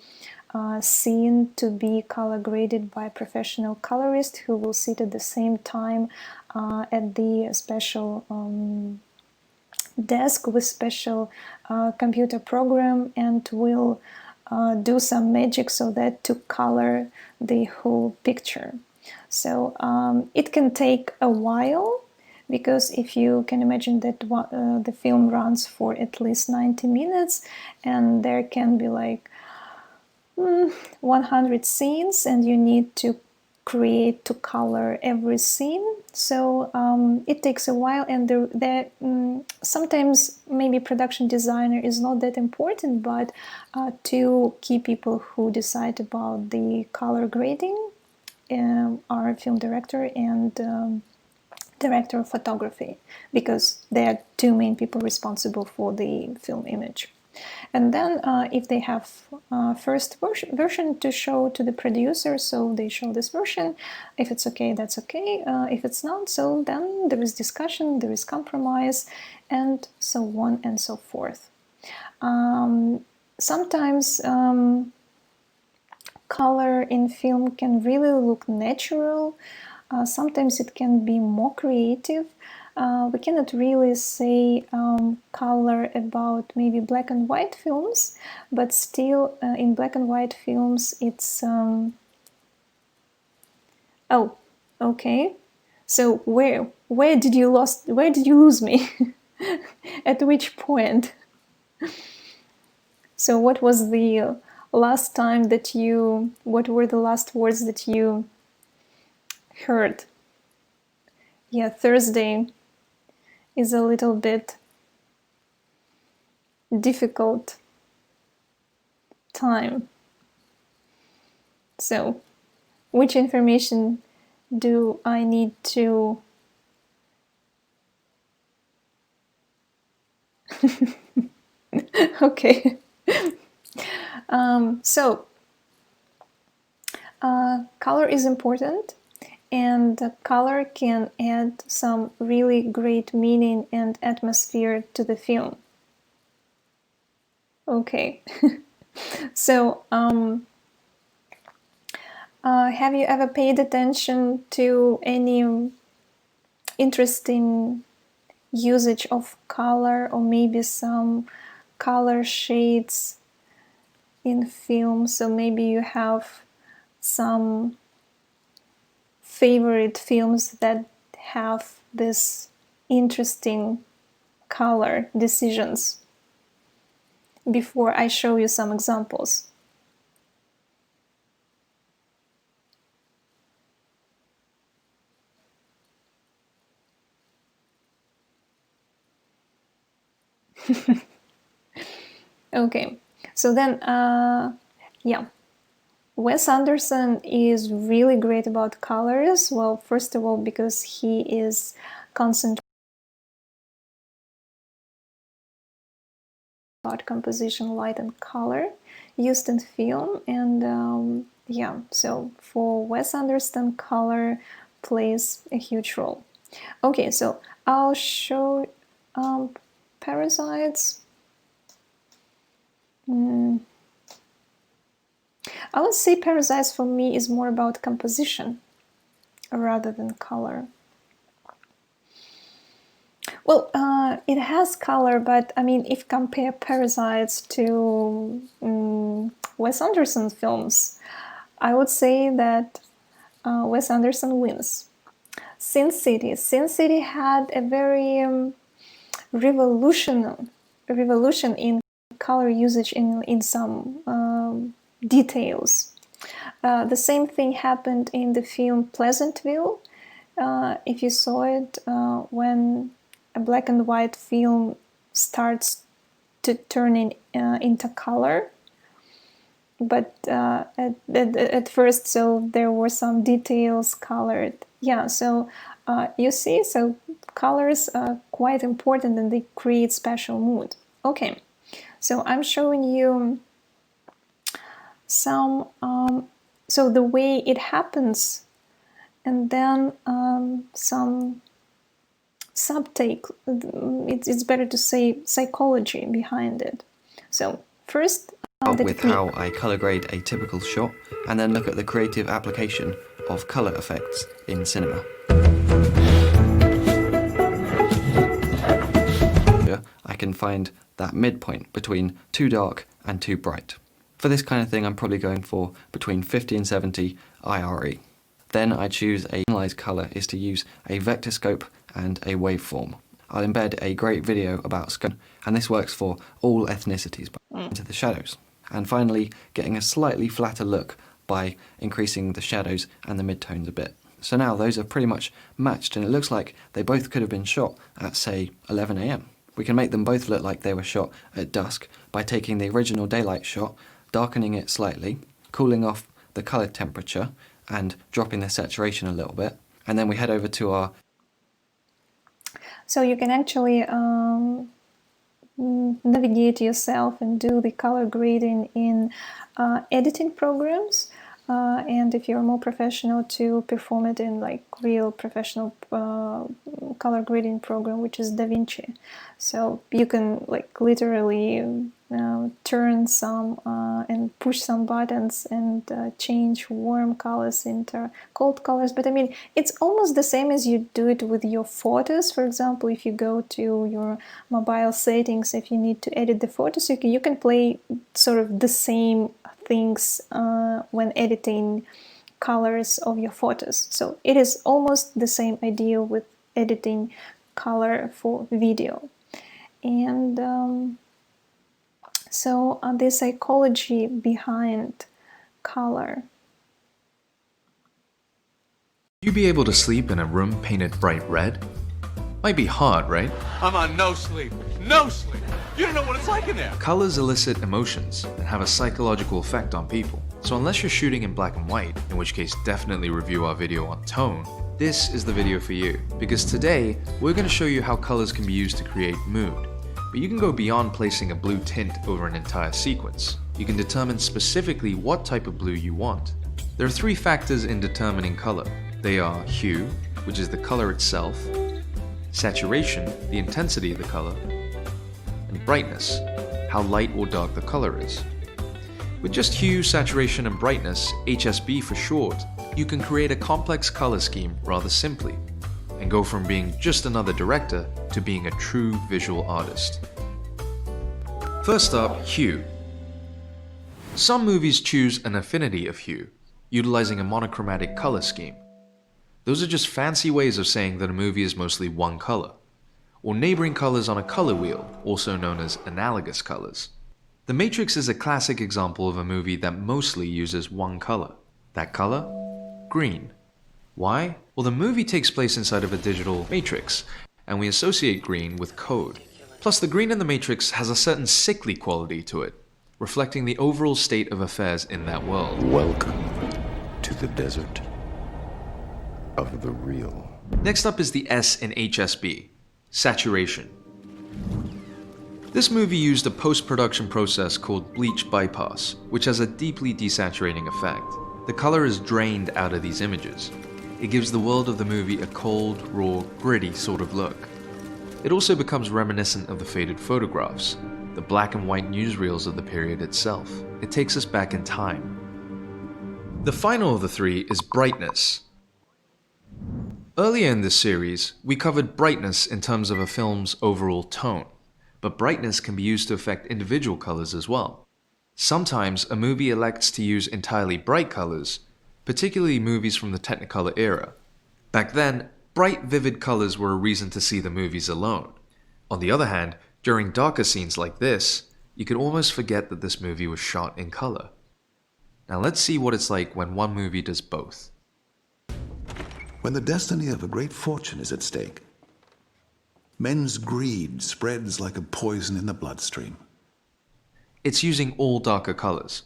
scene to be color graded by a professional colorist who will sit at the same time at the special desk with special computer program and will do some magic so that to color the whole picture. So it can take a while, because if you can imagine that the film runs for at least 90 minutes and there can be like 100 scenes and you need to create to color every scene. So it takes a while, and sometimes maybe production designer is not that important, but two key people who decide about the color grading are film director and director of photography, because they are two main people responsible for the film image. And then if they have first version to show to the producer, so they show this version. If it's okay, that's okay. If it's not, so then there is discussion, there is compromise, and so on and so forth. Sometimes color in film can really look natural. Sometimes it can be more creative. We cannot really say color about maybe black and white films, but still in black and white films it's oh, okay. So where did you lose me? At which point? So what was the last time that what were the last words that you heard? Yeah, Thursday is a little bit difficult time. So, which information do I need to okay. Color is important, and color can add some really great meaning and atmosphere to the film. Okay. So Have you ever paid attention to any interesting usage of color, or maybe some color shades in film? So maybe you have some favorite films that have this interesting color decisions. Before I show you some examples. Okay, so then, yeah, Wes Anderson is really great about colors. Well, first of all, because he is concentrated about composition, light, and color used in film, and yeah, so for Wes Anderson, color plays a huge role. Okay, so I'll show Parasites. I would say Parasites for me is more about composition rather than color. Well, it has color, but I mean, if compare Parasites to Wes Anderson films, I would say that Wes Anderson wins. Sin City had a very revolution in color usage in some details. The same thing happened in the film Pleasantville. If you saw it, when a black and white film starts to turn into color, but at first, so there were some details colored. Yeah, so you see, so colors are quite important and they create special mood. Okay, so I'm showing you some, so the way it happens, and then some subtake, it's better to say psychology behind it. So first, with how I color grade a typical shot, and then look at the creative application of color effects in cinema. I can find that midpoint between too dark and too bright. For this kind of thing, I'm probably going for between 50 and 70 IRE. Then I choose a analyzed color is to use a vector scope and a waveform. I'll embed a great video about scope, and this works for all ethnicities into the shadows. And finally, getting a slightly flatter look by increasing the shadows and the midtones a bit. So now those are pretty much matched, and it looks like they both could have been shot at, say, 11 AM. We can make them both look like they were shot at dusk by taking the original daylight shot, darkening it slightly, cooling off the color temperature, and dropping the saturation a little bit. And then we head over to our... So you can actually navigate yourself and do the color grading in editing programs. And if you're more professional, to perform it in like real professional color grading program, which is DaVinci. So you can like literally turn some and push some buttons and change warm colors into cold colors. But I mean, it's almost the same as you do it with your photos. For example, if you go to your mobile settings, if you need to edit the photos, you can play sort of the same things when editing colors of your photos. So it is almost the same idea with editing color for video. And so the psychology behind color. You be able to sleep in a room painted bright red? Might be hard, right? I'm on no sleep. No sleep. You don't know what it's like in there. Colors elicit emotions and have a psychological effect on people. So unless you're shooting in black and white, in which case definitely review our video on tone, this is the video for you. Because today, we're going to show you how colors can be used to create mood. But you can go beyond placing a blue tint over an entire sequence. You can determine specifically what type of blue you want. There are three factors in determining color. They are hue, which is the color itself, saturation, the intensity of the color, and brightness, how light or dark the color is. With just hue, saturation, and brightness, HSB for short, you can create a complex color scheme rather simply, and go from being just another director to being a true visual artist. First up, hue. Some movies choose an affinity of hue, utilizing a monochromatic color scheme. Those are just fancy ways of saying that a movie is mostly one color, or neighboring colors on a color wheel, also known as analogous colors. The Matrix is a classic example of a movie that mostly uses one color. That color? Green. Why? Well, the movie takes place inside of a digital matrix, and we associate green with code. Plus, the green in the Matrix has a certain sickly quality to it, reflecting the overall state of affairs in that world. Welcome to the desert of the real. Next up is the S in HSB, saturation. This movie used a post-production process called bleach bypass, which has a deeply desaturating effect. The color is drained out of these images. It gives the world of the movie a cold, raw, gritty sort of look. It also becomes reminiscent of the faded photographs, the black and white newsreels of the period itself. It takes us back in time. The final of the three is brightness. Earlier in this series, we covered brightness in terms of a film's overall tone, but brightness can be used to affect individual colors as well. Sometimes a movie elects to use entirely bright colors, particularly movies from the Technicolor era. Back then, bright, vivid colors were a reason to see the movies alone. On the other hand, during darker scenes like this, you could almost forget that this movie was shot in color. Now let's see what it's like when one movie does both. When the destiny of a great fortune is at stake, men's greed spreads like a poison in the bloodstream. It's using all darker colors.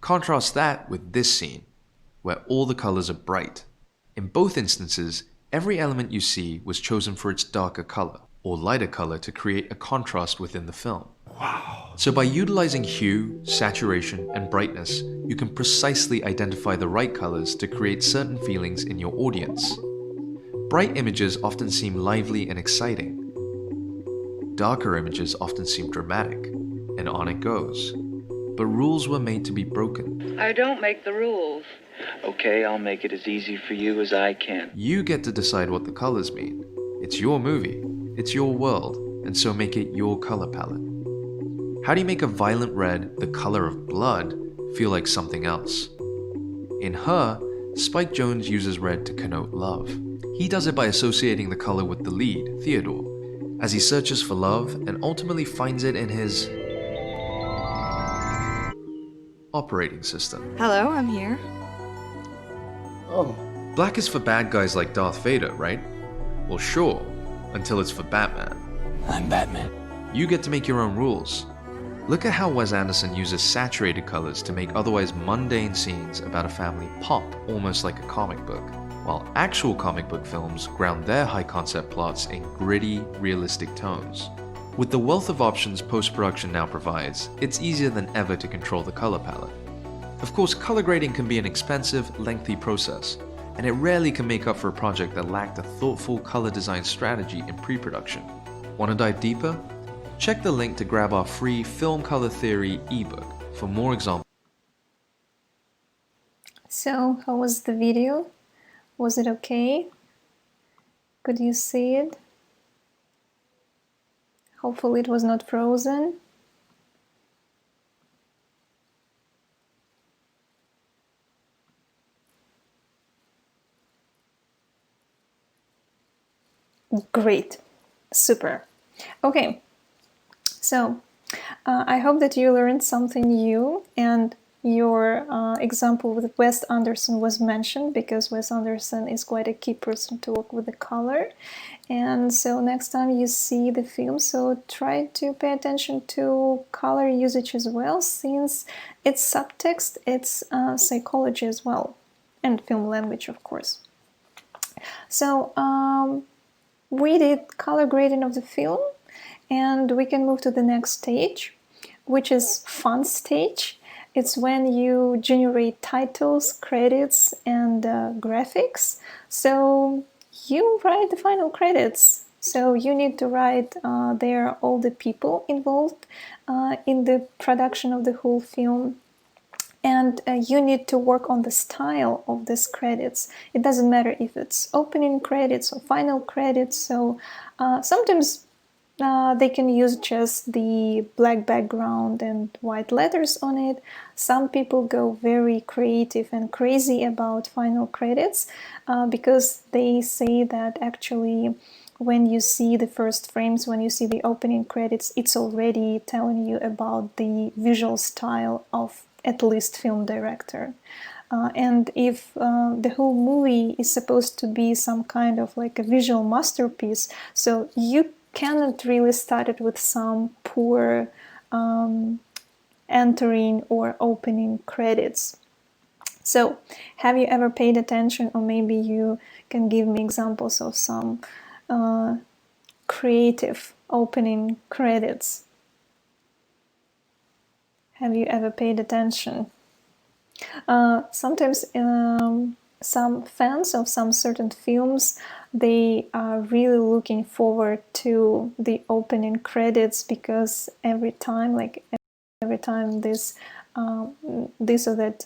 Contrast that with this scene, where all the colors are bright. In both instances, every element you see was chosen for its darker color, or lighter color to create a contrast within the film. Wow. So by utilizing hue, saturation, and brightness, you can precisely identify the right colors to create certain feelings in your audience. Bright images often seem lively and exciting. Darker images often seem dramatic, and on it goes. But rules were made to be broken. I don't make the rules. Okay, I'll make it as easy for you as I can. You get to decide what the colors mean. It's your movie, it's your world, and so make it your color palette. How do you make a violent red, the color of blood, feel like something else? In Her, Spike Jonze uses red to connote love. He does it by associating the color with the lead, Theodore, as he searches for love and ultimately finds it in his operating system. Hello, I'm here. Oh. Black is for bad guys like Darth Vader, right? Well, sure, until it's for Batman. I'm Batman. You get to make your own rules. Look at how Wes Anderson uses saturated colors to make otherwise mundane scenes about a family pop almost like a comic book, while actual comic book films ground their high-concept plots in gritty, realistic tones. With the wealth of options post-production now provides, it's easier than ever to control the color palette. Of course, color grading can be an expensive, lengthy process, and it rarely can make up for a project that lacked a thoughtful color design strategy in pre-production. Want to dive deeper? Check the link to grab our free Film Color Theory ebook for more examples. So, how was the video? Was it okay? Could you see it? Hopefully it was not frozen. Great. Super. Okay. So, I hope that you learned something new, and your example with Wes Anderson was mentioned because Wes Anderson is quite a key person to work with the color. And so next time you see the film, so try to pay attention to color usage as well, since it's subtext, it's psychology as well, and film language, of course. So we did color grading of the film, and we can move to the next stage, which is fun stage. It's when you generate titles, credits, and graphics. So you write the final credits. So you need to write there all the people involved in the production of the whole film. and you need to work on the style of these credits. It doesn't matter if it's opening credits or final credits. So sometimes they can use just the black background and white letters on it. Some people go very creative and crazy about final credits because they say that actually when you see the first frames, when you see the opening credits, it's already telling you about the visual style of at least film director. And if the whole movie is supposed to be some kind of like a visual masterpiece, so you cannot really start it with some poor entering or opening credits. So have you ever paid attention, or maybe you can give me examples of some creative opening credits? Have you ever paid attention? Sometimes some fans of some certain films, they are really looking forward to the opening credits because every time this or that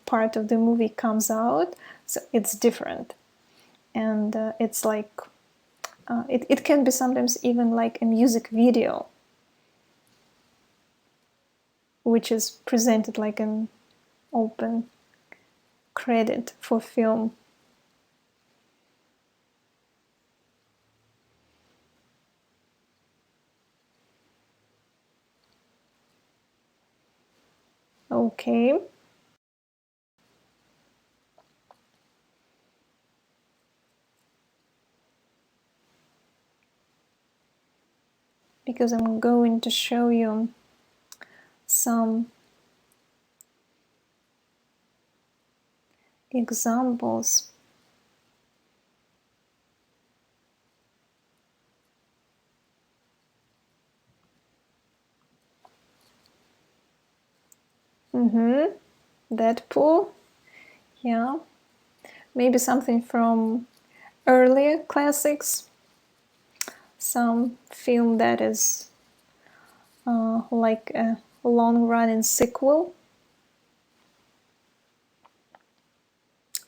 part of the movie comes out, so it's different, and it's like it can be sometimes even like a music video, which is presented like an open credit for film. Okay. Because I'm going to show you some examples. Deadpool, yeah. Maybe something from earlier classics, some film that is like a long-running sequel,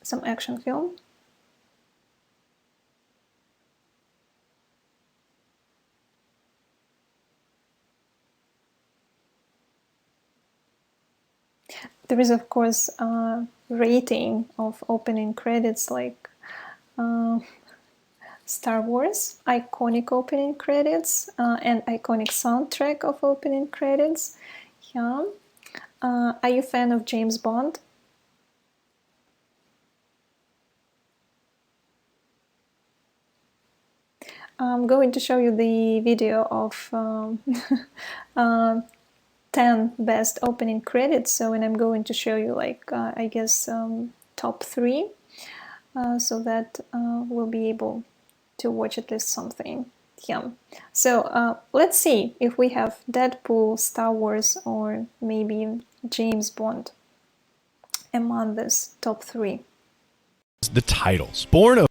some action film. There is, of course, a rating of opening credits like Star Wars, iconic opening credits, and iconic soundtrack of opening credits. Yeah. Are you a fan of James Bond? I'm going to show you the video of 10 best opening credits. So, and I'm going to show you like, I guess, top 3, so that we'll be able to watch at least something. Yeah. So let's see if we have Deadpool, Star Wars, or maybe James Bond among this top 3. The titles. Born of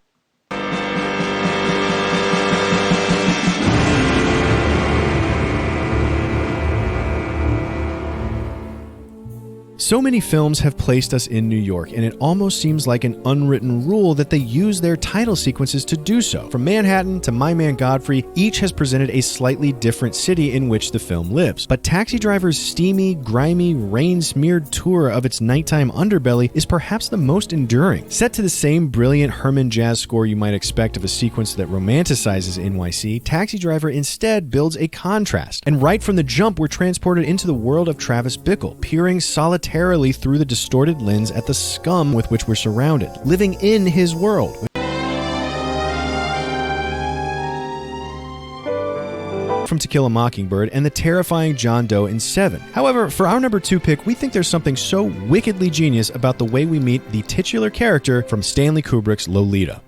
So many films have placed us in New York, and it almost seems like an unwritten rule that they use their title sequences to do so. From Manhattan to My Man Godfrey, each has presented a slightly different city in which the film lives. But Taxi Driver's steamy, grimy, rain-smeared tour of its nighttime underbelly is perhaps the most enduring. Set to the same brilliant Herman jazz score you might expect of a sequence that romanticizes NYC, Taxi Driver instead builds a contrast. And right from the jump, we're transported into the world of Travis Bickle, peering solitarily through the distorted lens at the scum with which we're surrounded, living in his world. From To Kill a Mockingbird and the terrifying John Doe in Seven. However, for our number 2 pick, we think there's something so wickedly genius about the way we meet the titular character from Stanley Kubrick's Lolita.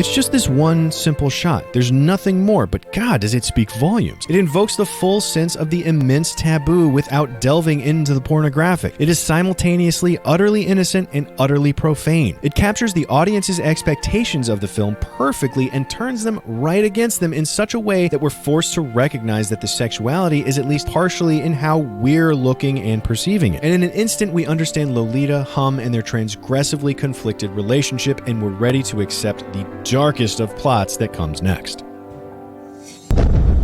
It's just this one simple shot. There's nothing more, but God, does it speak volumes. It invokes the full sense of the immense taboo without delving into the pornographic. It is simultaneously utterly innocent and utterly profane. It captures the audience's expectations of the film perfectly and turns them right against them in such a way that we're forced to recognize that the sexuality is at least partially in how we're looking and perceiving it. And in an instant, we understand Lolita, Hum, and their transgressively conflicted relationship, and we're ready to accept the darkest of plots that comes next.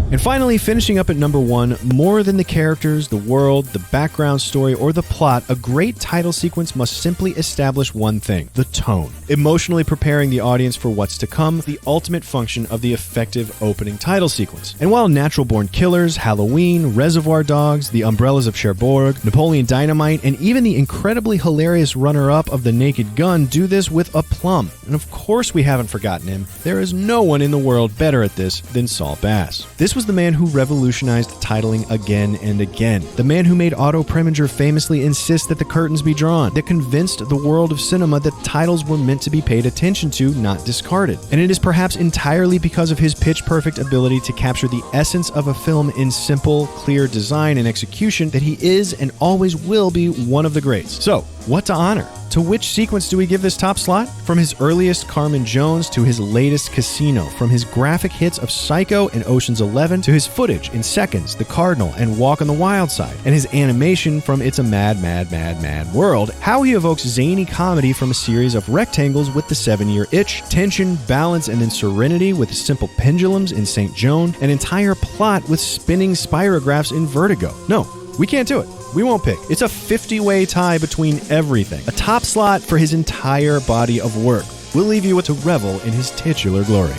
And finally, finishing up at number 1, more than the characters, the world, the background story, or the plot, a great title sequence must simply establish one thing: the tone. Emotionally preparing the audience for what's to come, the ultimate function of the effective opening title sequence. And while Natural Born Killers, Halloween, Reservoir Dogs, The Umbrellas of Cherbourg, Napoleon Dynamite, and even the incredibly hilarious runner-up of The Naked Gun do this with aplomb. And of course we haven't forgotten him. There is no one in the world better at this than Saul Bass. This was the man who revolutionized titling again and again. The man who made Otto Preminger famously insist that the curtains be drawn, that convinced the world of cinema that titles were meant to be paid attention to, not discarded. And it is perhaps entirely because of his pitch-perfect ability to capture the essence of a film in simple, clear design and execution that he is and always will be one of the greats. So, what to honor? To which sequence do we give this top slot? From his earliest Carmen Jones to his latest Casino, from his graphic hits of Psycho and Ocean's 11 to his footage in Seconds, The Cardinal, and Walk on the Wild Side, and his animation from It's a Mad, Mad, Mad, Mad World, how he evokes zany comedy from a series of rectangles with The 7-Year Itch, tension, balance, and then serenity with Simple Pendulums in St. Joan, an entire plot with spinning spirographs in Vertigo. No, we can't do it. We won't pick. It's a 50-way tie between everything. A top slot for his entire body of work. We'll leave you to revel in his titular glory.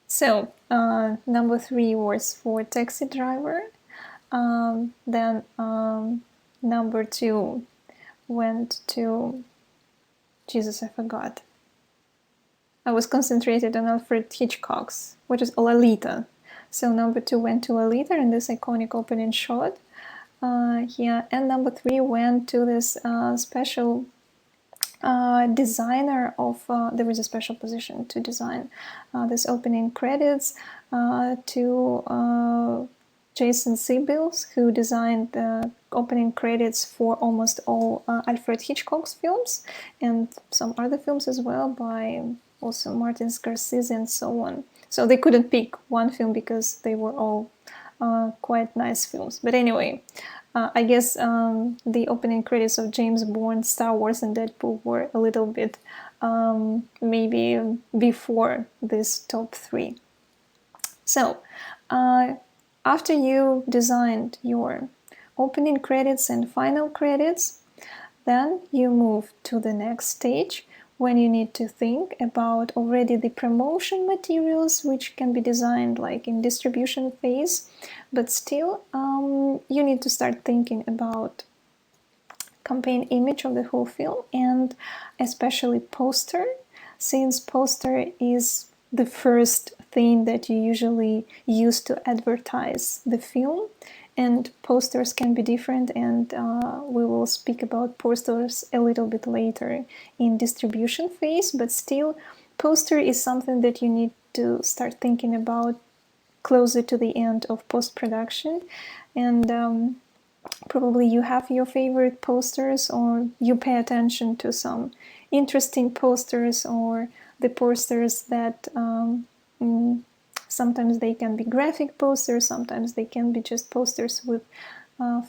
So, number 3 was for Taxi Driver. Then number 2 went to... Jesus, I forgot. I was concentrated on Alfred Hitchcock's, which is Lolita. So number 2 went to Lolita in this iconic opening shot. Yeah, and number 3 went to this special designer of, there was a special position to design this opening credits to Jason Sebils, who designed the opening credits for almost all Alfred Hitchcock's films and some other films as well by also Martin Scorsese and so on. So they couldn't pick one film because they were all quite nice films. But anyway, I guess the opening credits of James Bond, Star Wars, and Deadpool were a little bit maybe before this top 3. So after you designed your opening credits and final credits, then you move to the next stage, when you need to think about already the promotion materials, which can be designed like in distribution phase, but still you need to start thinking about campaign image of the whole film, and especially poster, since poster is the first thing that you usually use to advertise the film. And posters can be different, and we will speak about posters a little bit later in distribution phase, but still poster is something that you need to start thinking about closer to the end of post-production. And probably you have your favorite posters, or you pay attention to some interesting posters, or the posters that sometimes they can be graphic posters, sometimes they can be just posters with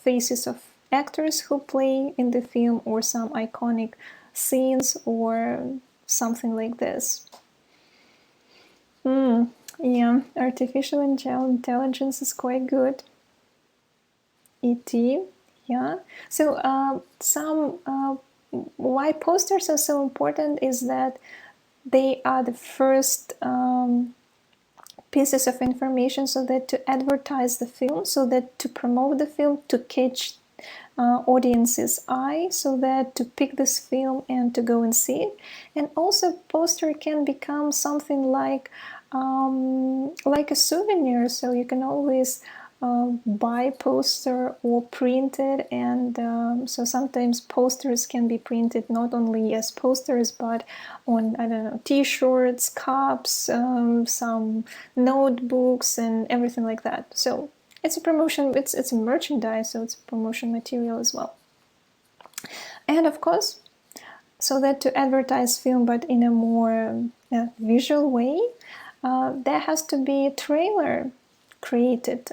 faces of actors who play in the film, or some iconic scenes, or something like this. Yeah, artificial intelligence is quite good. E.T., yeah. So why posters are so important is that they are the first pieces of information, so that to advertise the film, so that to promote the film, to catch audience's eye, so that to pick this film and to go and see it. And also poster can become something like a souvenir, so you can always buy poster or print it, and so sometimes posters can be printed not only as posters but on, I don't know, t-shirts, cups, some notebooks and everything like that. So it's a promotion, it's a merchandise, so it's promotion material as well. And of course, so that to advertise film but in a more visual way, there has to be a trailer created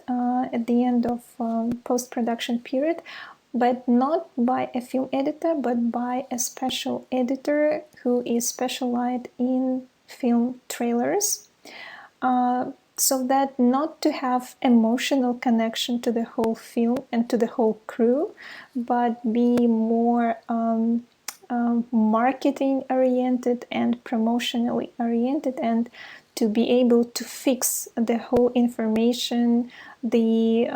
at the end of post-production period, but not by a film editor, but by a special editor who is specialized in film trailers, so that not to have emotional connection to the whole film and to the whole crew, but be more marketing oriented and promotionally oriented, and to be able to fix the whole information, the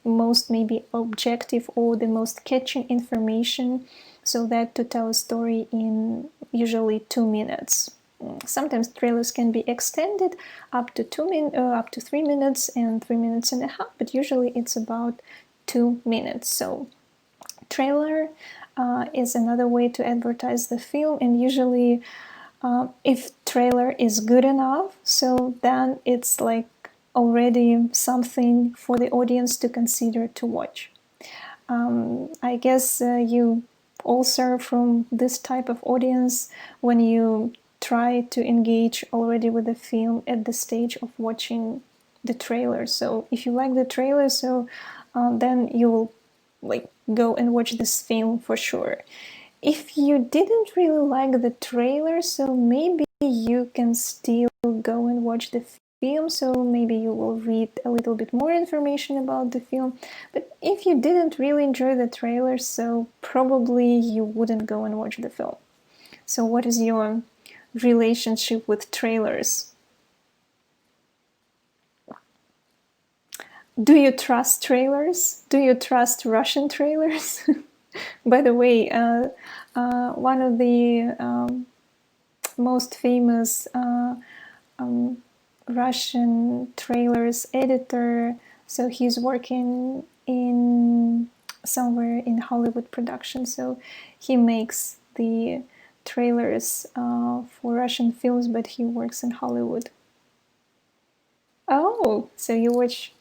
most maybe objective or the most catching information, so that to tell a story in usually 2 minutes. Sometimes trailers can be extended up to 3 minutes and 3 minutes and a half, but usually it's about 2 minutes. So trailer is another way to advertise the film, and usually if trailer is good enough, so then it's like already something for the audience to consider to watch. I guess you also from this type of audience when you try to engage already with the film at the stage of watching the trailer. So if you like the trailer, so then you will like go and watch this film for sure. If you didn't really like the trailer, so maybe you can still go and watch the film, so maybe you will read a little bit more information about the film. But if you didn't really enjoy the trailer, so probably you wouldn't go and watch the film. So what is your relationship with trailers? Do you trust trailers? Do you trust Russian trailers? By the way, one of the most famous Russian trailers editor, so he's working in somewhere in Hollywood production, so he makes the trailers for Russian films, but he works in Hollywood. Oh, so you watch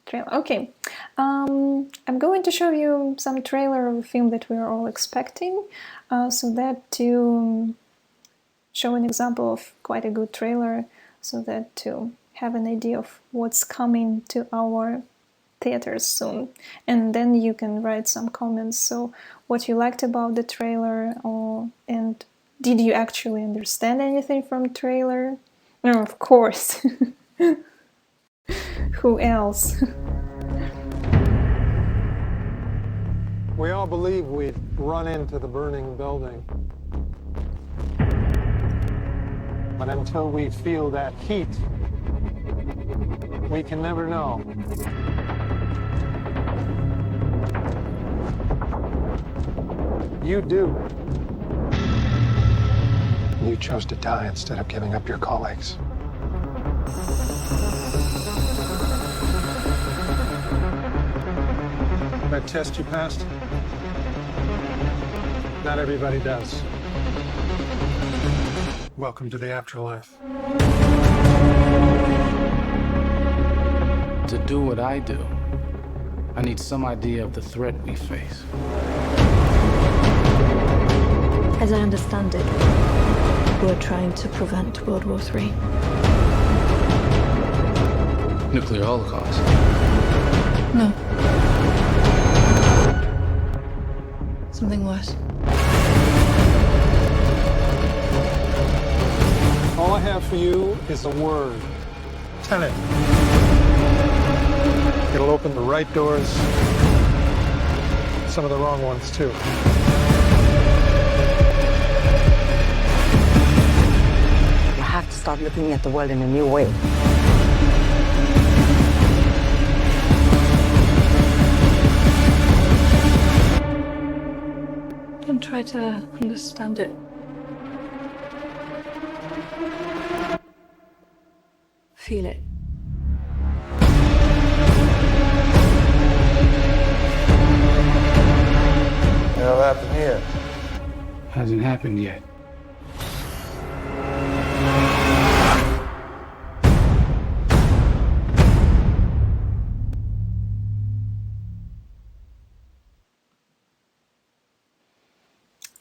trailer. Okay, I'm going to show you some trailer of a film that we're all expecting, so that to show an example of quite a good trailer, so that to have an idea of what's coming to our theaters soon. And then you can write some comments, so what you liked about the trailer, and did you actually understand anything from the trailer? No, of course. Who else? We all believe we'd run into the burning building. But until we feel that heat, we can never know. You do. You chose to die instead of giving up your colleagues. That test you passed? Not everybody does. Welcome to the afterlife. To do what I do, I need some idea of the threat we face. As I understand it, we're trying to prevent World War III. Nuclear holocaust. No. Something worse. All I have for you is a word. Tenet. It'll open the right doors, some of the wrong ones too. You have to start looking at the world in a new way. Don't try to understand it. Feel it. hell happened here? Hasn't happened yet.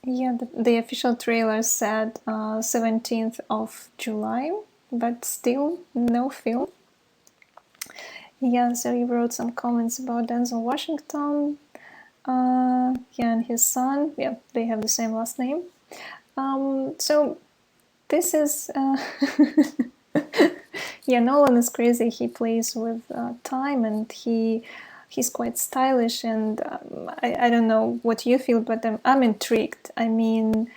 Yeah, the official trailer said 17th of July, but still no film. Yeah, so you wrote some comments about Denzel Washington. Yeah, and his son. Yeah, they have the same last name. So this is... yeah, Nolan is crazy. He plays with time, and he's quite stylish, and I don't know what you feel, but I'm intrigued. I mean,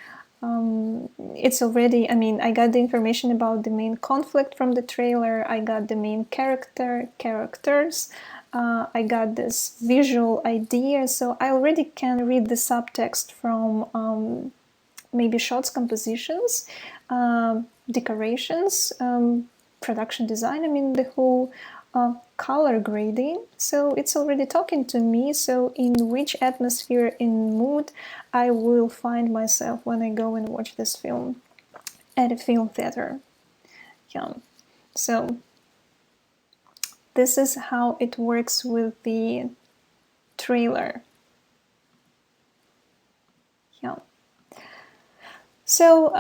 it's already, I mean, I got the information about the main conflict from the trailer, I got the main characters, I got this visual idea, so I already can read the subtext from maybe shots, compositions, decorations, production design, I mean the whole color grading. So it's already talking to me, so in which atmosphere, in mood I will find myself when I go and watch this film at a film theater. Yeah, so this is how it works with the trailer. Yeah. So,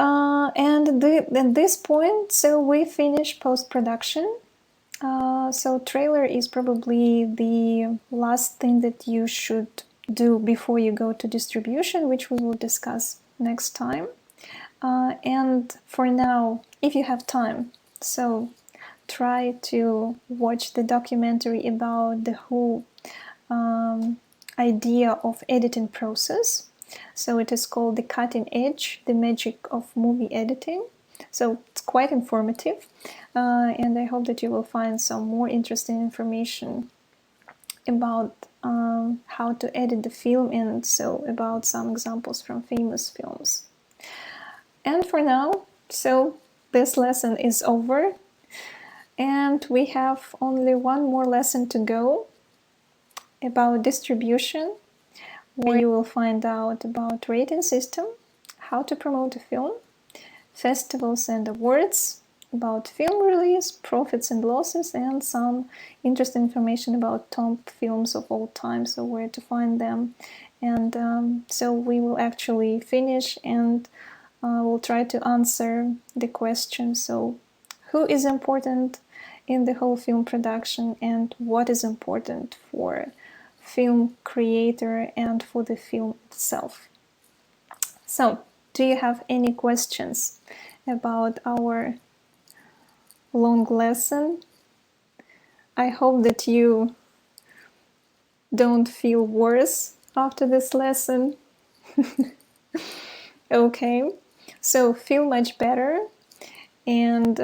and at this point, so we finish post-production. So trailer is probably the last thing that you should do before you go to distribution, which we will discuss next time. And for now, if you have time, so try to watch the documentary about the whole idea of editing process. So it is called The Cutting Edge, The Magic of Movie Editing. So it's quite informative, and I hope that you will find some more interesting information about how to edit the film, and so about some examples from famous films. And for now, so this lesson is over, and we have only one more lesson to go about distribution, where you will find out about rating system, how to promote a film, festivals and awards, about film release, profits and losses, and some interesting information about top films of all time, so where to find them. And so we will actually finish, and we'll try to answer the question, so who is important in the whole film production, and what is important for film creator and for the film itself. So, do you have any questions about our long lesson? I hope that you don't feel worse after this lesson. Okay, so feel much better, and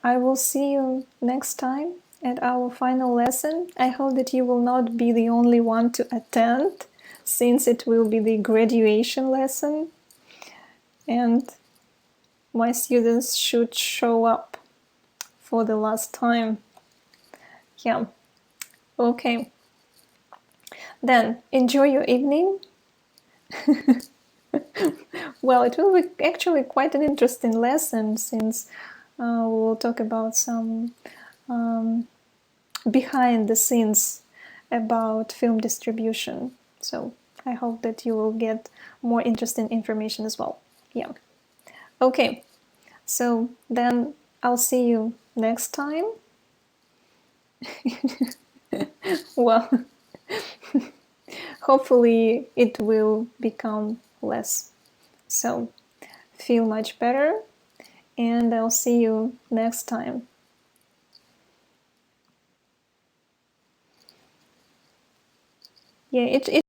I will see you next time at our final lesson. I hope that you will not be the only one to attend, since it will be the graduation lesson, and my students should show up for the last time. Yeah, okay. Then enjoy your evening. Well, it will be actually quite an interesting lesson, since we will talk about some behind the scenes about film distribution. So I hope that you will get more interesting information as well. Yeah. Okay. So then I'll see you next time. Well, hopefully it will become less. So feel much better, and I'll see you next time. Yeah, it